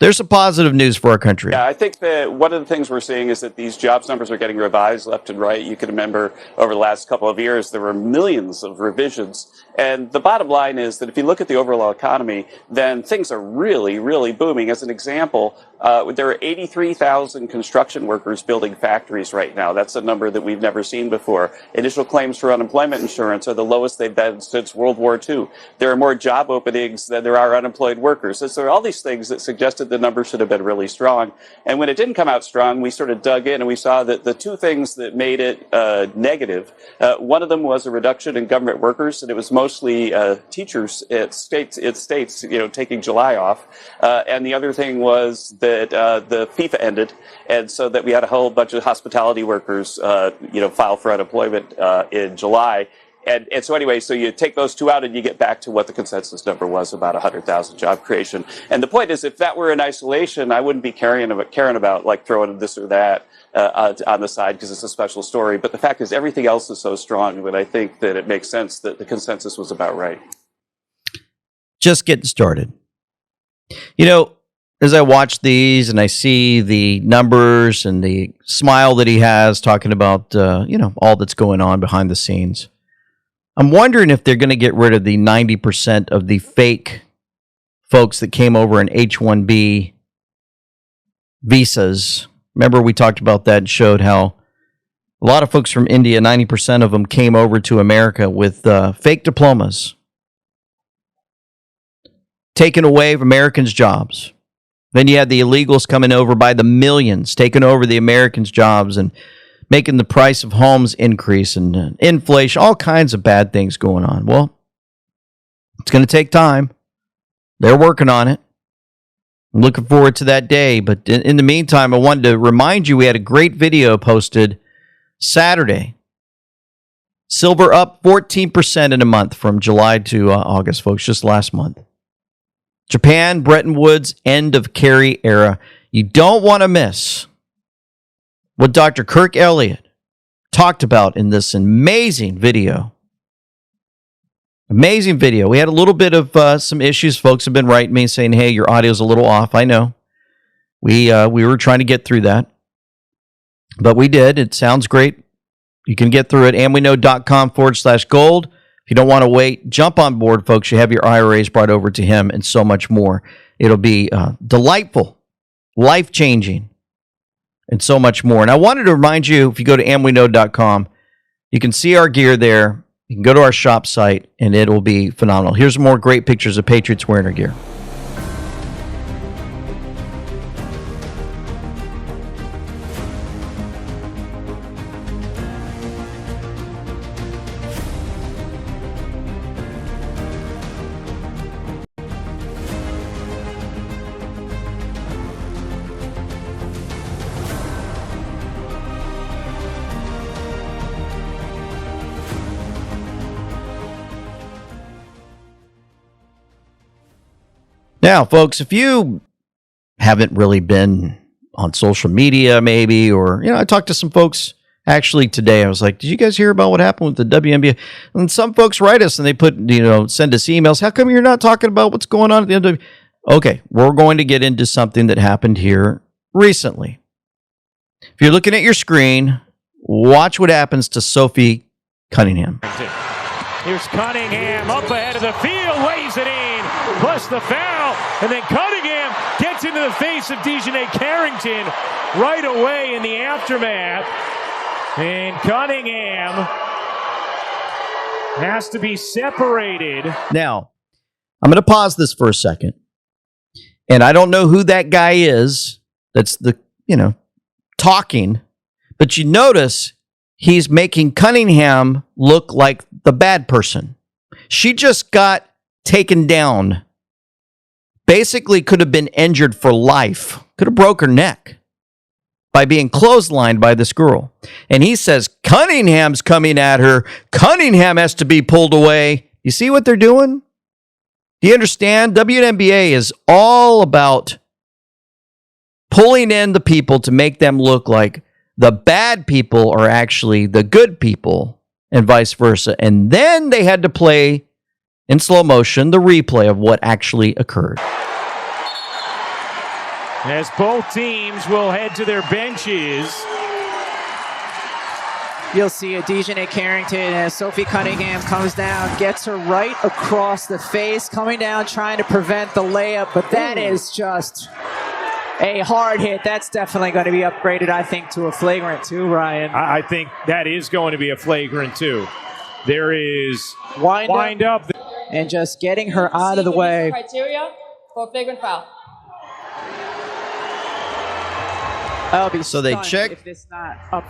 There's some positive news for our country. Yeah, I think that one of the things we're seeing is that these jobs numbers are getting revised left and right. You can remember over the last couple of years, there were millions of revisions. And the bottom line is that if you look at the overall economy, then things are really, really booming. As an example, there are 83,000 construction workers building factories right now. That's a number that we've never seen before. Initial claims for unemployment insurance are the lowest they've been since World War II. There are more job openings than there are unemployed workers. So there are all these things that suggested the numbers should have been really strong. And when it didn't come out strong, we sort of dug in and we saw that the two things that made it negative, one of them was a reduction in government workers, and it was mostly teachers at states, taking July off. And the other thing was that the FIFA ended, and so that we had a whole bunch of hospitality workers, file for unemployment in July. And so anyway, so you take those two out and you get back to what the consensus number was, about 100,000 job creation. And the point is, if that were in isolation, I wouldn't be caring about like throwing this or that on the side because it's a special story. But the fact is, everything else is so strong that I think that it makes sense that the consensus was about right. Just getting started. As I watch these and I see the numbers and the smile that he has talking about, all that's going on behind the scenes, I'm wondering if they're going to get rid of the 90% of the fake folks that came over in H-1B visas. Remember, we talked about that and showed how a lot of folks from India, 90% of them came over to America with fake diplomas, taking away Americans' jobs. Then you had the illegals coming over by the millions, taking over the Americans' jobs and making the price of homes increase and inflation, all kinds of bad things going on. Well, it's going to take time. They're working on it. I'm looking forward to that day. But in the meantime, I wanted to remind you we had a great video posted Saturday. Silver up 14% in a month from July to August, folks, just last month. Japan, Bretton Woods, end of Kerry era. You don't want to miss what Dr. Kirk Elliott talked about in this amazing video. Amazing video. We had a little bit of some issues. Folks have been writing me saying, hey, your audio's a little off. I know. We were trying to get through that. But we did. It sounds great. You can get through it. amweknow.com/gold. If you don't want to wait, jump on board, folks. You have your IRAs brought over to him and so much more. It'll be delightful, life-changing, and so much more. And I wanted to remind you, if you go to amweknow.com, you can see our gear there. You can go to our shop site, and it'll be phenomenal. Here's some more great pictures of Patriots wearing our gear. Now, folks, if you haven't really been on social media, maybe, or, I talked to some folks actually today. I was like, did you guys hear about what happened with the WNBA? And some folks write us and they send us emails. How come you're not talking about what's going on at the WNBA? Okay, we're going to get into something that happened here recently. If you're looking at your screen, watch what happens to Sophie Cunningham. Here's Cunningham up ahead of the field, waves it in, plus the foul, and then Cunningham gets into the face of Dejanay Carrington right away in the aftermath. And Cunningham has to be separated. Now, I'm going to pause this for a second. And I don't know who that guy is that's talking, but you notice he's making Cunningham look like the bad person. She just got taken down. Basically could have been injured for life. Could have broke her neck by being clotheslined by this girl. And he says Cunningham's coming at her. Cunningham has to be pulled away. You see what they're doing? Do you understand? WNBA is all about pulling in the people to make them look like the bad people are actually the good people and vice versa. And then they had to play in slow motion the replay of what actually occurred. As both teams will head to their benches. You'll see a Dejanay Carrington as Sophie Cunningham comes down, gets her right across the face, coming down trying to prevent the layup, but that is just a hard hit. That's definitely going to be upgraded, I think, to a flagrant too, Ryan. I think that is going to be a flagrant too. There is wind up. And just getting her out of the way. Criteria for flagrant foul. So they check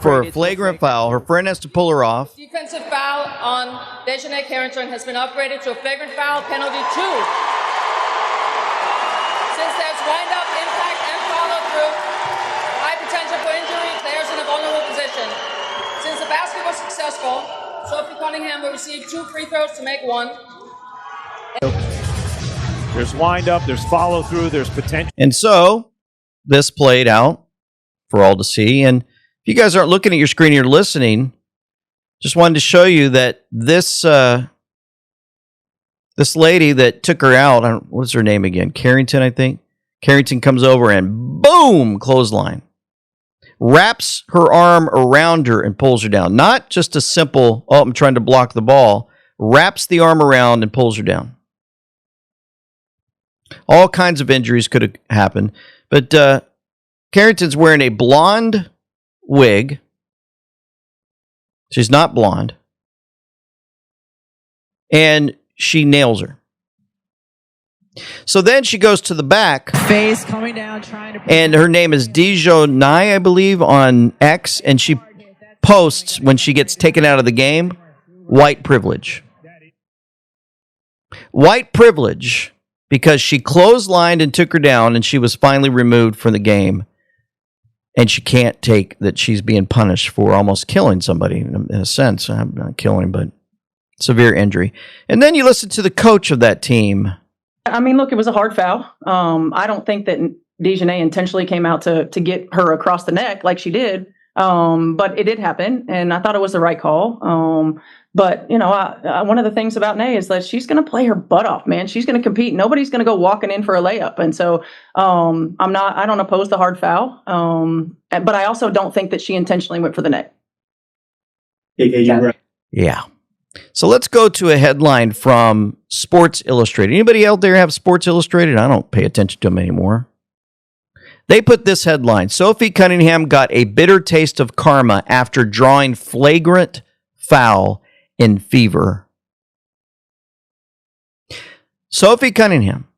for a flagrant foul. Her friend has to pull her off. Defensive foul on Dejanay Carrington has been upgraded to a flagrant foul, penalty 2. Since there's wind up, impact, and follow through, high potential for injury, players in a vulnerable position. Since the basket was successful, Sophie Cunningham will receive 2 free throws to make 1. There's wind up, there's follow through, there's potential. And so this played out for all to see. And if you guys aren't looking at your screen, you're listening, just wanted to show you that this lady that took her out, what's her name again? Carrington, I think. Carrington comes over and boom, clothesline. Wraps her arm around her and pulls her down. Not just a simple, I'm trying to block the ball. Wraps the arm around and pulls her down. All kinds of injuries could have happened. But Carrington's wearing a blonde wig. She's not blonde. And she nails her. So then she goes to the back. Face coming down, trying to. And her name is Dejanay, I believe, on X. And she posts when she gets taken out of the game, white privilege. White privilege because she clotheslined and took her down and she was finally removed from the game. And she can't take that she's being punished for almost killing somebody in a sense. Not killing, but severe injury. And then you listen to the coach of that team. I mean, look, it was a hard foul. I don't think that DeJournay intentionally came out to get her across the neck like she did. But it did happen, and I thought it was the right call. But, you know, one of the things about Nay is that she's going to play her butt off, man. She's going to compete. Nobody's going to go walking in for a layup. And so I don't oppose the hard foul. But I also don't think that she intentionally went for the neck. Yeah. So let's go to a headline from Sports Illustrated. Anybody out there have Sports Illustrated? I don't pay attention to them anymore. They put this headline: Sophie Cunningham got a bitter taste of karma after drawing flagrant foul in Fever. Sophie Cunningham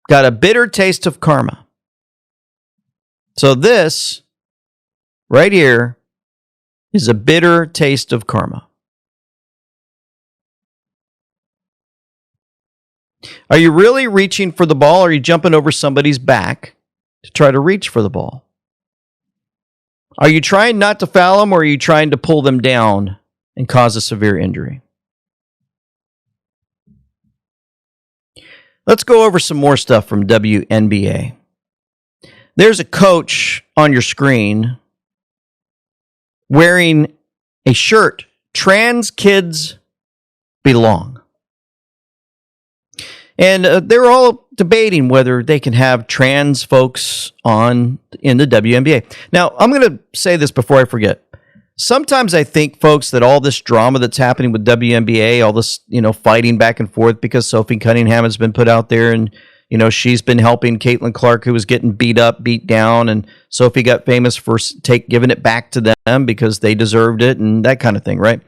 got a bitter taste of karma. So this right here is a bitter taste of karma. Are you really reaching for the ball, or are you jumping over somebody's back to try to reach for the ball? Are you trying not to foul them, or are you trying to pull them down and cause a severe injury? Let's go over some more stuff from WNBA. There's a coach on your screen wearing a shirt, "Trans Kids Belong." And they're all debating whether they can have trans folks on in the WNBA. Now, I'm going to say this before I forget. Sometimes I think, folks, that all this drama that's happening with WNBA, all this, fighting back and forth because Sophie Cunningham has been put out there and, she's been helping Caitlin Clark, who was getting beat up, beat down, and Sophie got famous for giving it back to them because they deserved it and that kind of thing, right?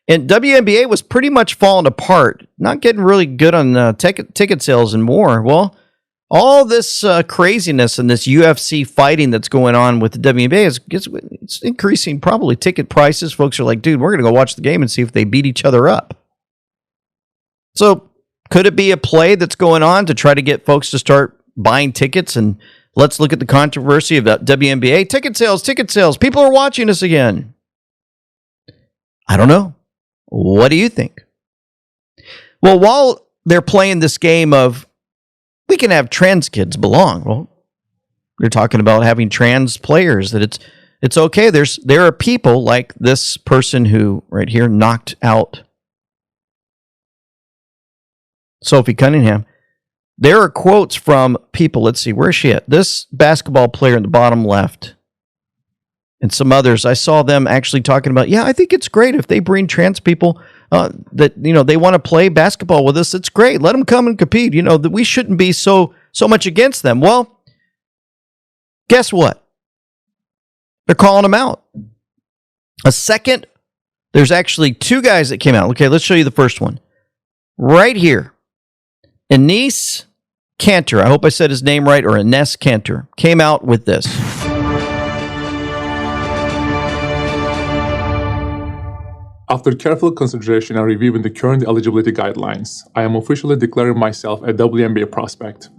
And WNBA was pretty much falling apart, not getting really good on ticket sales and more. Well, all this craziness and this UFC fighting that's going on with the WNBA it's increasing probably ticket prices. Folks are like, dude, we're going to go watch the game and see if they beat each other up. So could it be a play that's going on to try to get folks to start buying tickets? And let's look at the controversy of WNBA. Ticket sales. People are watching us again. I don't know. What do you think? Well, while they're playing this game of we can have trans kids belong, well, they're talking about having trans players, that it's okay. There are people like this person who right here knocked out Sophie Cunningham. There are quotes from people. Let's see, where's she at? This basketball player in the bottom left. And some others, I saw them actually talking about, I think it's great if they bring trans people that, they want to play basketball with us. It's great. Let them come and compete. That we shouldn't be so much against them. Well, guess what? They're calling them out. There's actually two guys that came out. Okay, let's show you the first one. Right here. Enes Kanter, I hope I said his name right, or Enes Kanter, came out with this. After careful consideration and reviewing the current eligibility guidelines, I am officially declaring myself a WNBA prospect.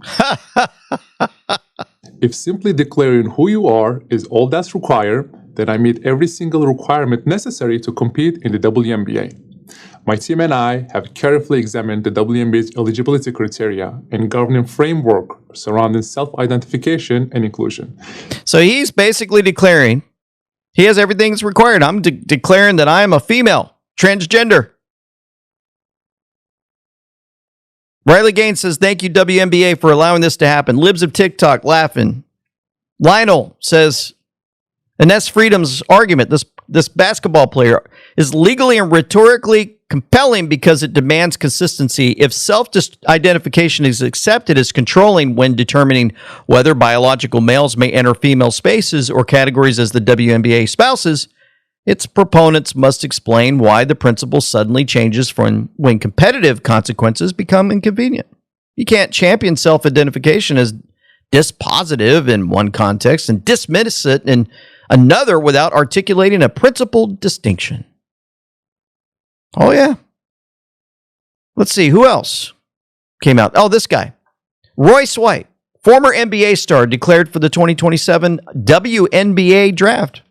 If simply declaring who you are is all that's required, then I meet every single requirement necessary to compete in the WNBA. My team and I have carefully examined the WNBA's eligibility criteria and governing framework surrounding self-identification and inclusion. So he's basically declaring he has everything that's required. I'm declaring that I am a female, transgender. Riley Gaines says, thank you, WNBA, for allowing this to happen. Libs of TikTok laughing. Lionel says, Ines Freedom's argument, this basketball player, is legally and rhetorically compelling because it demands consistency. If self-identification is accepted as controlling when determining whether biological males may enter female spaces or categories as the WNBA spouses, its proponents must explain why the principle suddenly changes when competitive consequences become inconvenient. You can't champion self-identification as dispositive in one context and dismiss it in another without articulating a principled distinction. Oh, yeah. Let's see, who else came out? Oh, this guy. Royce White, former NBA star, declared for the 2027 WNBA draft.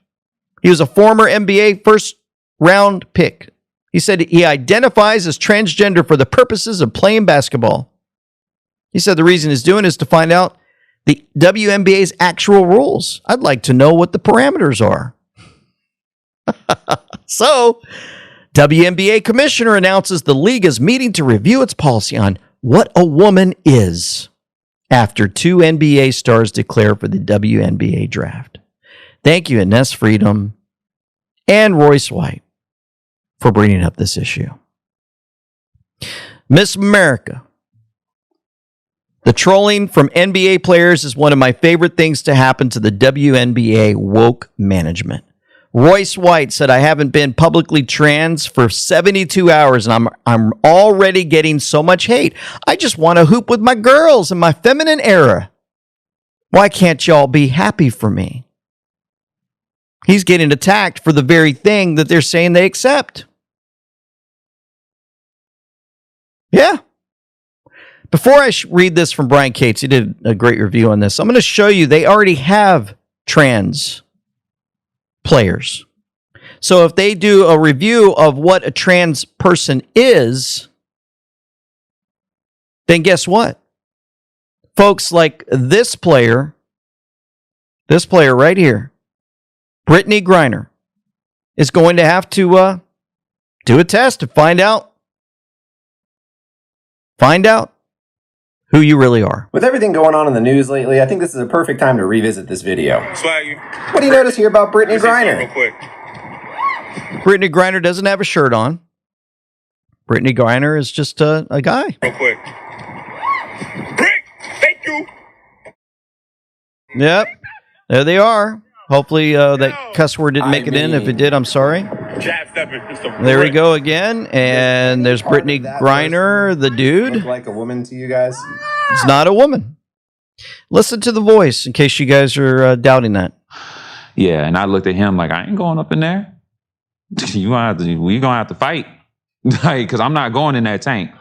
He was a former NBA first-round pick. He said he identifies as transgender for the purposes of playing basketball. He said the reason he's doing it is to find out the WNBA's actual rules. I'd like to know what the parameters are. So, WNBA commissioner announces the league is meeting to review its policy on what a woman is after 2 NBA stars declare for the WNBA draft. Thank you, Ines Freedom and Royce White, for bringing up this issue. Miss America. The trolling from NBA players is one of my favorite things to happen to the WNBA woke management. Royce White said, I haven't been publicly trans for 72 hours and I'm already getting so much hate. I just want to hoop with my girls in my feminine era. Why can't y'all be happy for me? He's getting attacked for the very thing that they're saying they accept. Yeah. Before I read this from Brian Cates, he did a great review on this. I'm going to show you they already have trans players. So if they do a review of what a trans person is, then guess what? Folks like this player right here, Brittany Griner, is going to have to do a test to find out who you really are. With everything going on in the news lately, I think this is a perfect time to revisit this video. What do you notice here about Brittany Griner? Brittany Griner doesn't have a shirt on. Brittany Griner is just a guy. Real quick. Brick, thank you. Yep. There they are. Hopefully that cuss word didn't make it in. If it did, I'm sorry. There we go again. And there's Brittany Griner, the dude. Look like a woman to you guys? It's not a woman. Listen to the voice in case you guys are doubting that. Yeah, and I looked at him like, I ain't going up in there. We gonna have to fight. Like, because I'm not going in that tank.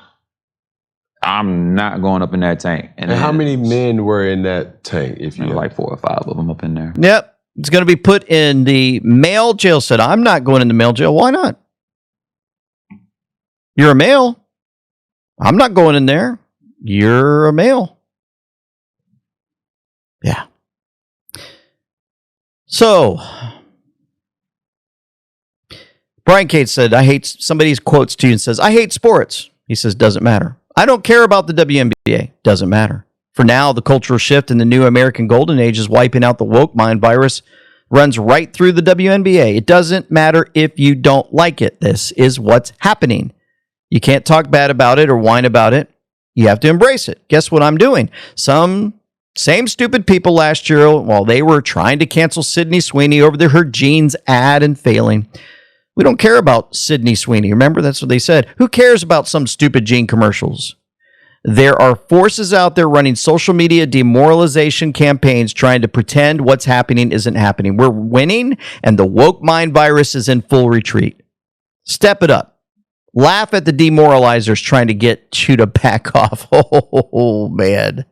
I'm not going up in that tank. And how many men were in that tank? If you like 4 or 5 of them up in there. Yep. It's going to be put in the male jail. Said, I'm not going into male jail. Why not? You're a male. I'm not going in there. You're a male. Yeah. So, Brian Cates said, I hate, somebody quotes to you and says, I hate sports. He says, doesn't matter. I don't care about the WNBA. Doesn't matter. For now, the cultural shift in the new American golden age is wiping out the woke mind virus, runs right through the WNBA. It doesn't matter if you don't like it. This is what's happening. You can't talk bad about it or whine about it. You have to embrace it. Guess what I'm doing? Some same stupid people last year, while they were trying to cancel Sydney Sweeney over her jeans ad and failing. We don't care about Sydney Sweeney. Remember, that's what they said. Who cares about some stupid jean commercials? There are forces out there running social media demoralization campaigns trying to pretend what's happening isn't happening. We're winning, and the woke mind virus is in full retreat. Step it up. Laugh at the demoralizers trying to get you to back off. Oh, man.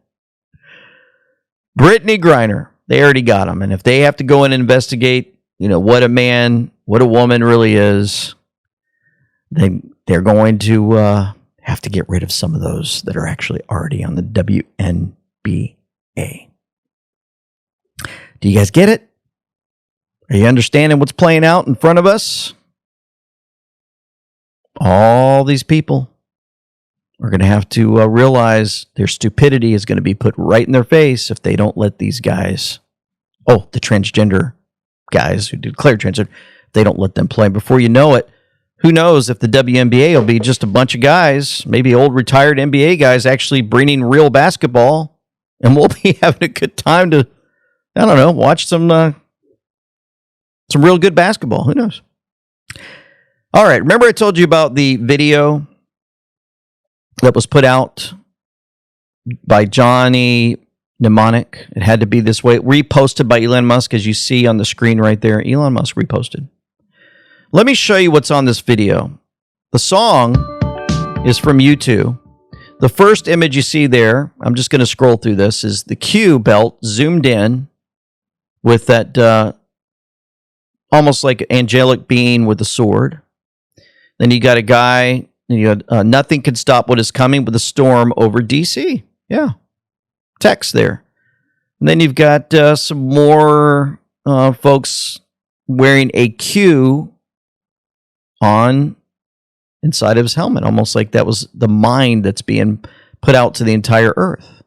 Brittany Griner, they already got him. And if they have to go in and investigate, what a man, what a woman really is, they're going to have to get rid of some of those that are actually already on the WNBA. Do you guys get it? Are you understanding what's playing out in front of us? All these people are going to have to realize their stupidity is going to be put right in their face if they don't let these guys, the transgender guys who declare transgender, they don't let them play. Before you know it, who knows if the WNBA will be just a bunch of guys, maybe old retired NBA guys actually bringing real basketball, and we'll be having a good time to, watch some real good basketball. Who knows? All right. Remember I told you about the video that was put out by Johnny mnemonic. It had to be this way. Reposted by Elon Musk, as you see on the screen right there. Elon Musk reposted. Let me show you what's on this video. The song is from U2. The first image you see there, I'm just going to scroll through this, is the Q belt zoomed in with that almost like angelic being with a sword. Then you got a guy, and you had nothing could stop what is coming with a storm over DC. Yeah. Text there. And then you've got some more folks wearing a Q on inside of his helmet, almost like that was the mind that's being put out to the entire earth.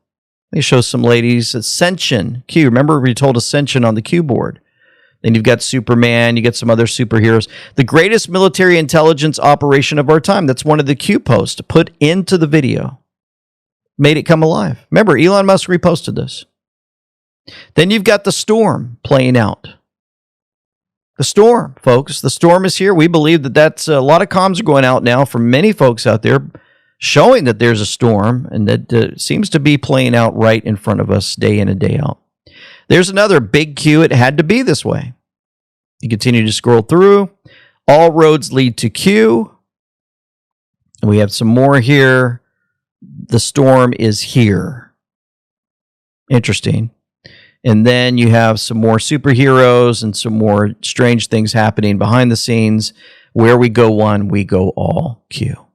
They show some ladies Ascension Q. Remember we told Ascension on the Q board. Then you've got Superman, you get some other superheroes. The greatest military intelligence operation of our time. That's one of the Q posts put into the video. Made it come alive. Remember, Elon Musk reposted this. Then you've got the storm playing out. The storm, folks. The storm is here. We believe that that's a lot of comms are going out now from many folks out there showing that there's a storm and that seems to be playing out right in front of us day in and day out. There's another big Q. It had to be this way. You continue to scroll through. All roads lead to Q. And we have some more here. The storm is here. Interesting. And then you have some more superheroes and some more strange things happening behind the scenes. Where we go one, we go all Q.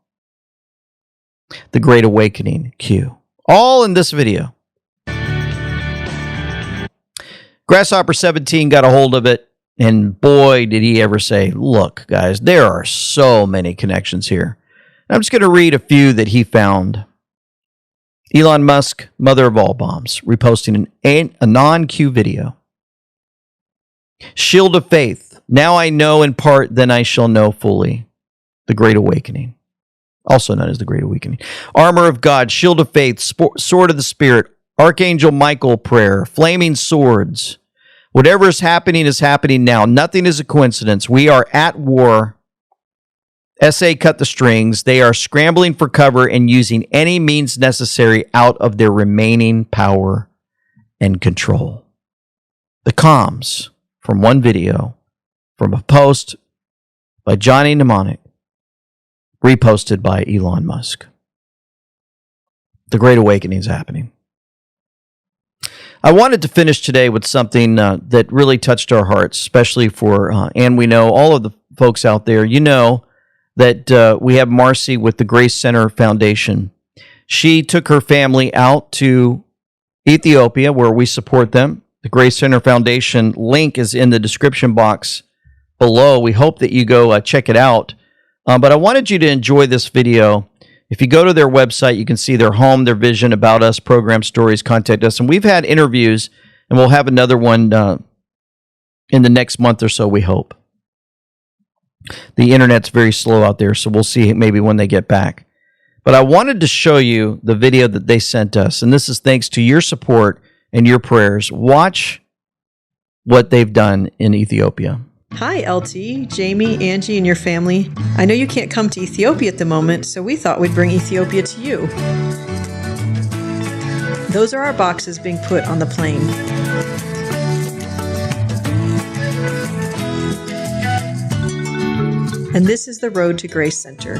The Great Awakening Q. All in this video. Grasshopper 17 got a hold of it, and boy, did he ever say, look, guys, there are so many connections here. I'm just going to read a few that he found. Elon Musk, mother of all bombs, reposting a non-Q video. Shield of Faith. Now I know in part, then I shall know fully. The Great Awakening. Also known as the Great Awakening. Armor of God, Shield of Faith, Sword of the Spirit, Archangel Michael prayer, flaming swords. Whatever is happening now. Nothing is a coincidence. We are at war. SA cut the strings. They are scrambling for cover and using any means necessary out of their remaining power and control. The comms from one video from a post by Johnny Mnemonic, reposted by Elon Musk. The Great Awakening is happening. I wanted to finish today with something that really touched our hearts, especially for, and we know all of the folks out there, you know, that we have Marcy with the Grace Center Foundation. She took her family out to Ethiopia, where we support them. The Grace Center Foundation link is in the description box below. We hope that you go check it out. But I wanted you to enjoy this video. If you go to their website, you can see their home, their vision, about us, program stories, contact us. And we've had interviews, and we'll have another one in the next month or so, we hope. The internet's very slow out there, so we'll see maybe when they get back. But I wanted to show you the video that they sent us, and this is thanks to your support and your prayers. Watch what they've done in Ethiopia. Hi, LT, Jamie, Angie, and your family. I know you can't come to Ethiopia at the moment, so we thought we'd bring Ethiopia to you. Those are our boxes being put on the plane. And this is the road to Grace Center.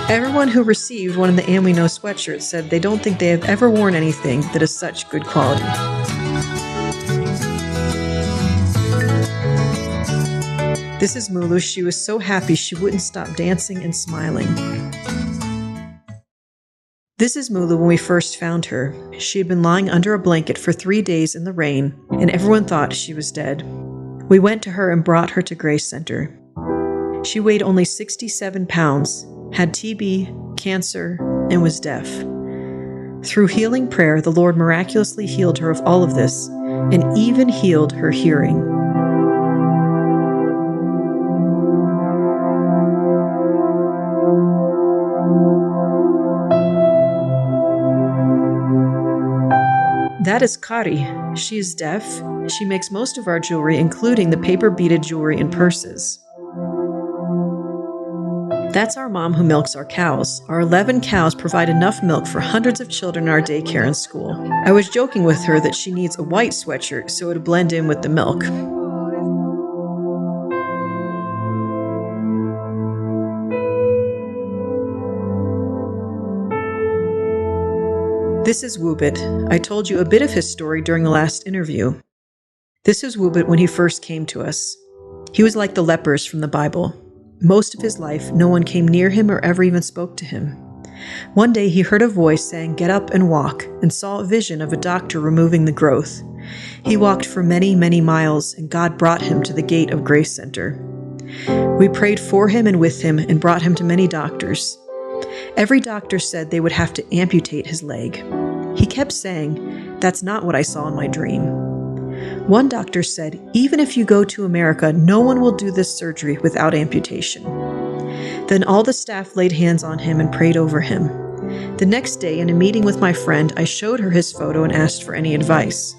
Everyone who received one of the And We Know sweatshirts said they don't think they have ever worn anything that is such good quality. This is Mulu. She was so happy she wouldn't stop dancing and smiling. This is Mulu when we first found her. She had been lying under a blanket for 3 days in the rain, and everyone thought she was dead. We went to her and brought her to Grace Center. She weighed only 67 pounds, had TB, cancer, and was deaf. Through healing prayer, the Lord miraculously healed her of all of this, and even healed her hearing. That is Kari. She is deaf. She makes most of our jewelry, including the paper beaded jewelry and purses. That's our mom who milks our cows. Our 11 cows provide enough milk for hundreds of children in our daycare and school. I was joking with her that she needs a white sweatshirt so it would blend in with the milk. This is Wubit. I told you a bit of his story during the last interview. This is Wubit when he first came to us. He was like the lepers from the Bible. Most of his life, no one came near him or ever even spoke to him. One day he heard a voice saying, "Get up and walk," and saw a vision of a doctor removing the growth. He walked for many, many miles, and God brought him to the gate of Grace Center. We prayed for him and with him and brought him to many doctors. Every doctor said they would have to amputate his leg. He kept saying, "That's not what I saw in my dream." One doctor said, "Even if you go to America, no one will do this surgery without amputation." Then all the staff laid hands on him and prayed over him. The next day, in a meeting with my friend, I showed her his photo and asked for any advice.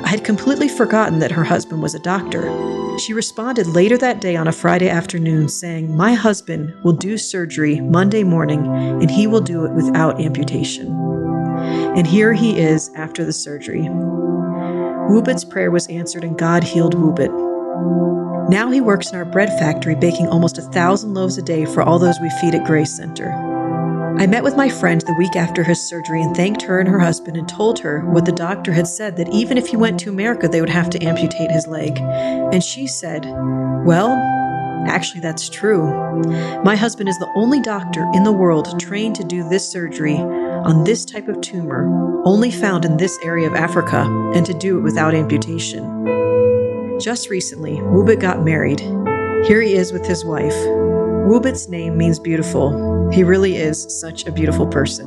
I had completely forgotten that her husband was a doctor. She responded later that day on a Friday afternoon saying, "My husband will do surgery Monday morning and he will do it without amputation." And here he is after the surgery. Wubit's prayer was answered and God healed Wubit. Now he works in our bread factory baking almost 1,000 loaves a day for all those we feed at Grace Center. I met with my friend the week after his surgery and thanked her and her husband and told her what the doctor had said, that even if he went to America, they would have to amputate his leg. And she said, "Well, actually that's true. My husband is the only doctor in the world trained to do this surgery on this type of tumor, only found in this area of Africa, and to do it without amputation." Just recently, Wubit got married. Here he is with his wife. Wubit's name means beautiful. He really is such a beautiful person.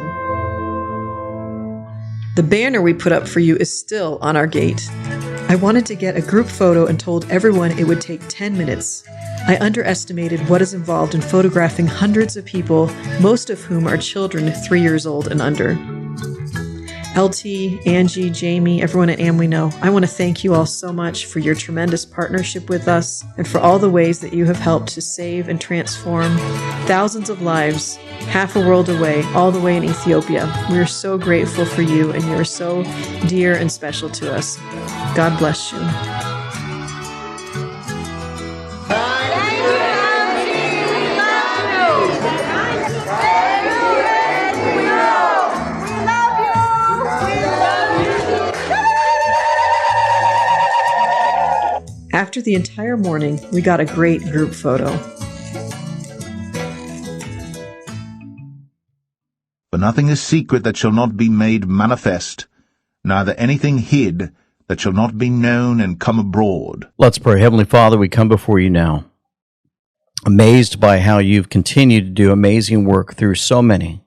The banner we put up for you is still on our gate. I wanted to get a group photo and told everyone it would take 10 minutes. I underestimated what is involved in photographing hundreds of people, most of whom are children 3 years old and under. LT, Angie, Jamie, everyone at Am We Know, I want to thank you all so much for your tremendous partnership with us and for all the ways that you have helped to save and transform thousands of lives, half a world away, all the way in Ethiopia. We are so grateful for you, and you are so dear and special to us. God bless you. After the entire morning, we got a great group photo. For nothing is secret that shall not be made manifest, neither anything hid that shall not be known and come abroad. Let's pray. Heavenly Father, we come before you now, amazed by how you've continued to do amazing work through so many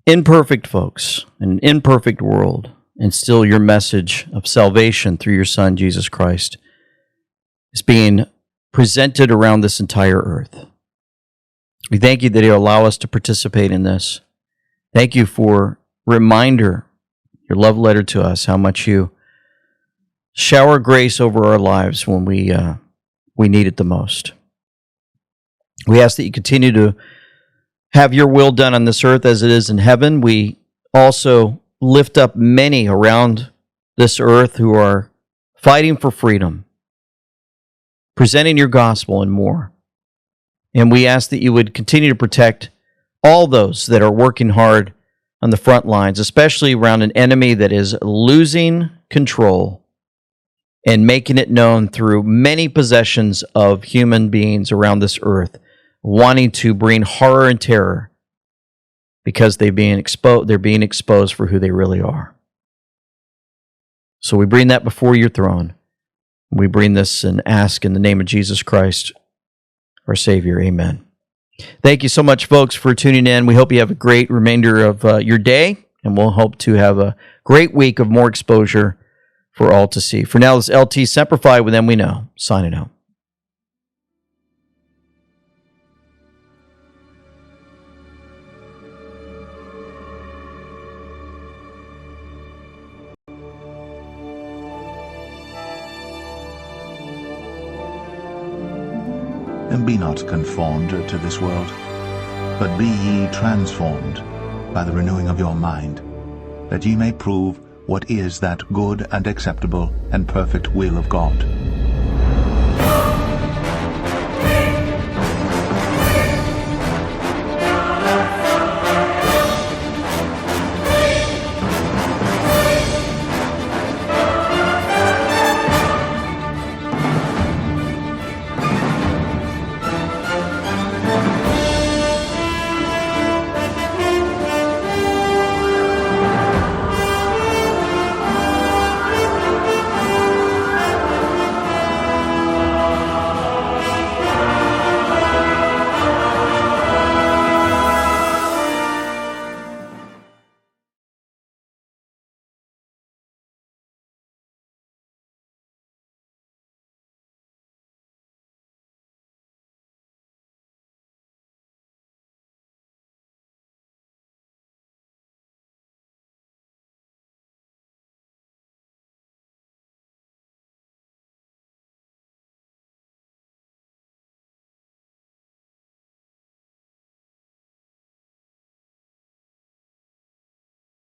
imperfect folks, an imperfect world, and still your message of salvation through your Son, Jesus Christ, is being presented around this entire earth. We thank you that you allow us to participate in this. Thank you for reminder, your love letter to us, how much you shower grace over our lives when we need it the most. We ask that you continue to have your will done on this earth as it is in heaven. We also lift up many around this earth who are fighting for freedom, presenting your gospel and more. And we ask that you would continue to protect all those that are working hard on the front lines, especially around an enemy that is losing control and making it known through many possessions of human beings around this earth, wanting to bring horror and terror because they're being exposed for who they really are. So we bring that before your throne. We bring this and ask in the name of Jesus Christ, our Savior. Amen. Thank you so much, folks, for tuning in. We hope you have a great remainder of your day, and we'll hope to have a great week of more exposure for all to see. For now, this is LT Semperfi with Them We Know, signing out. And be not conformed to this world, but be ye transformed by the renewing of your mind, that ye may prove what is that good and acceptable and perfect will of God.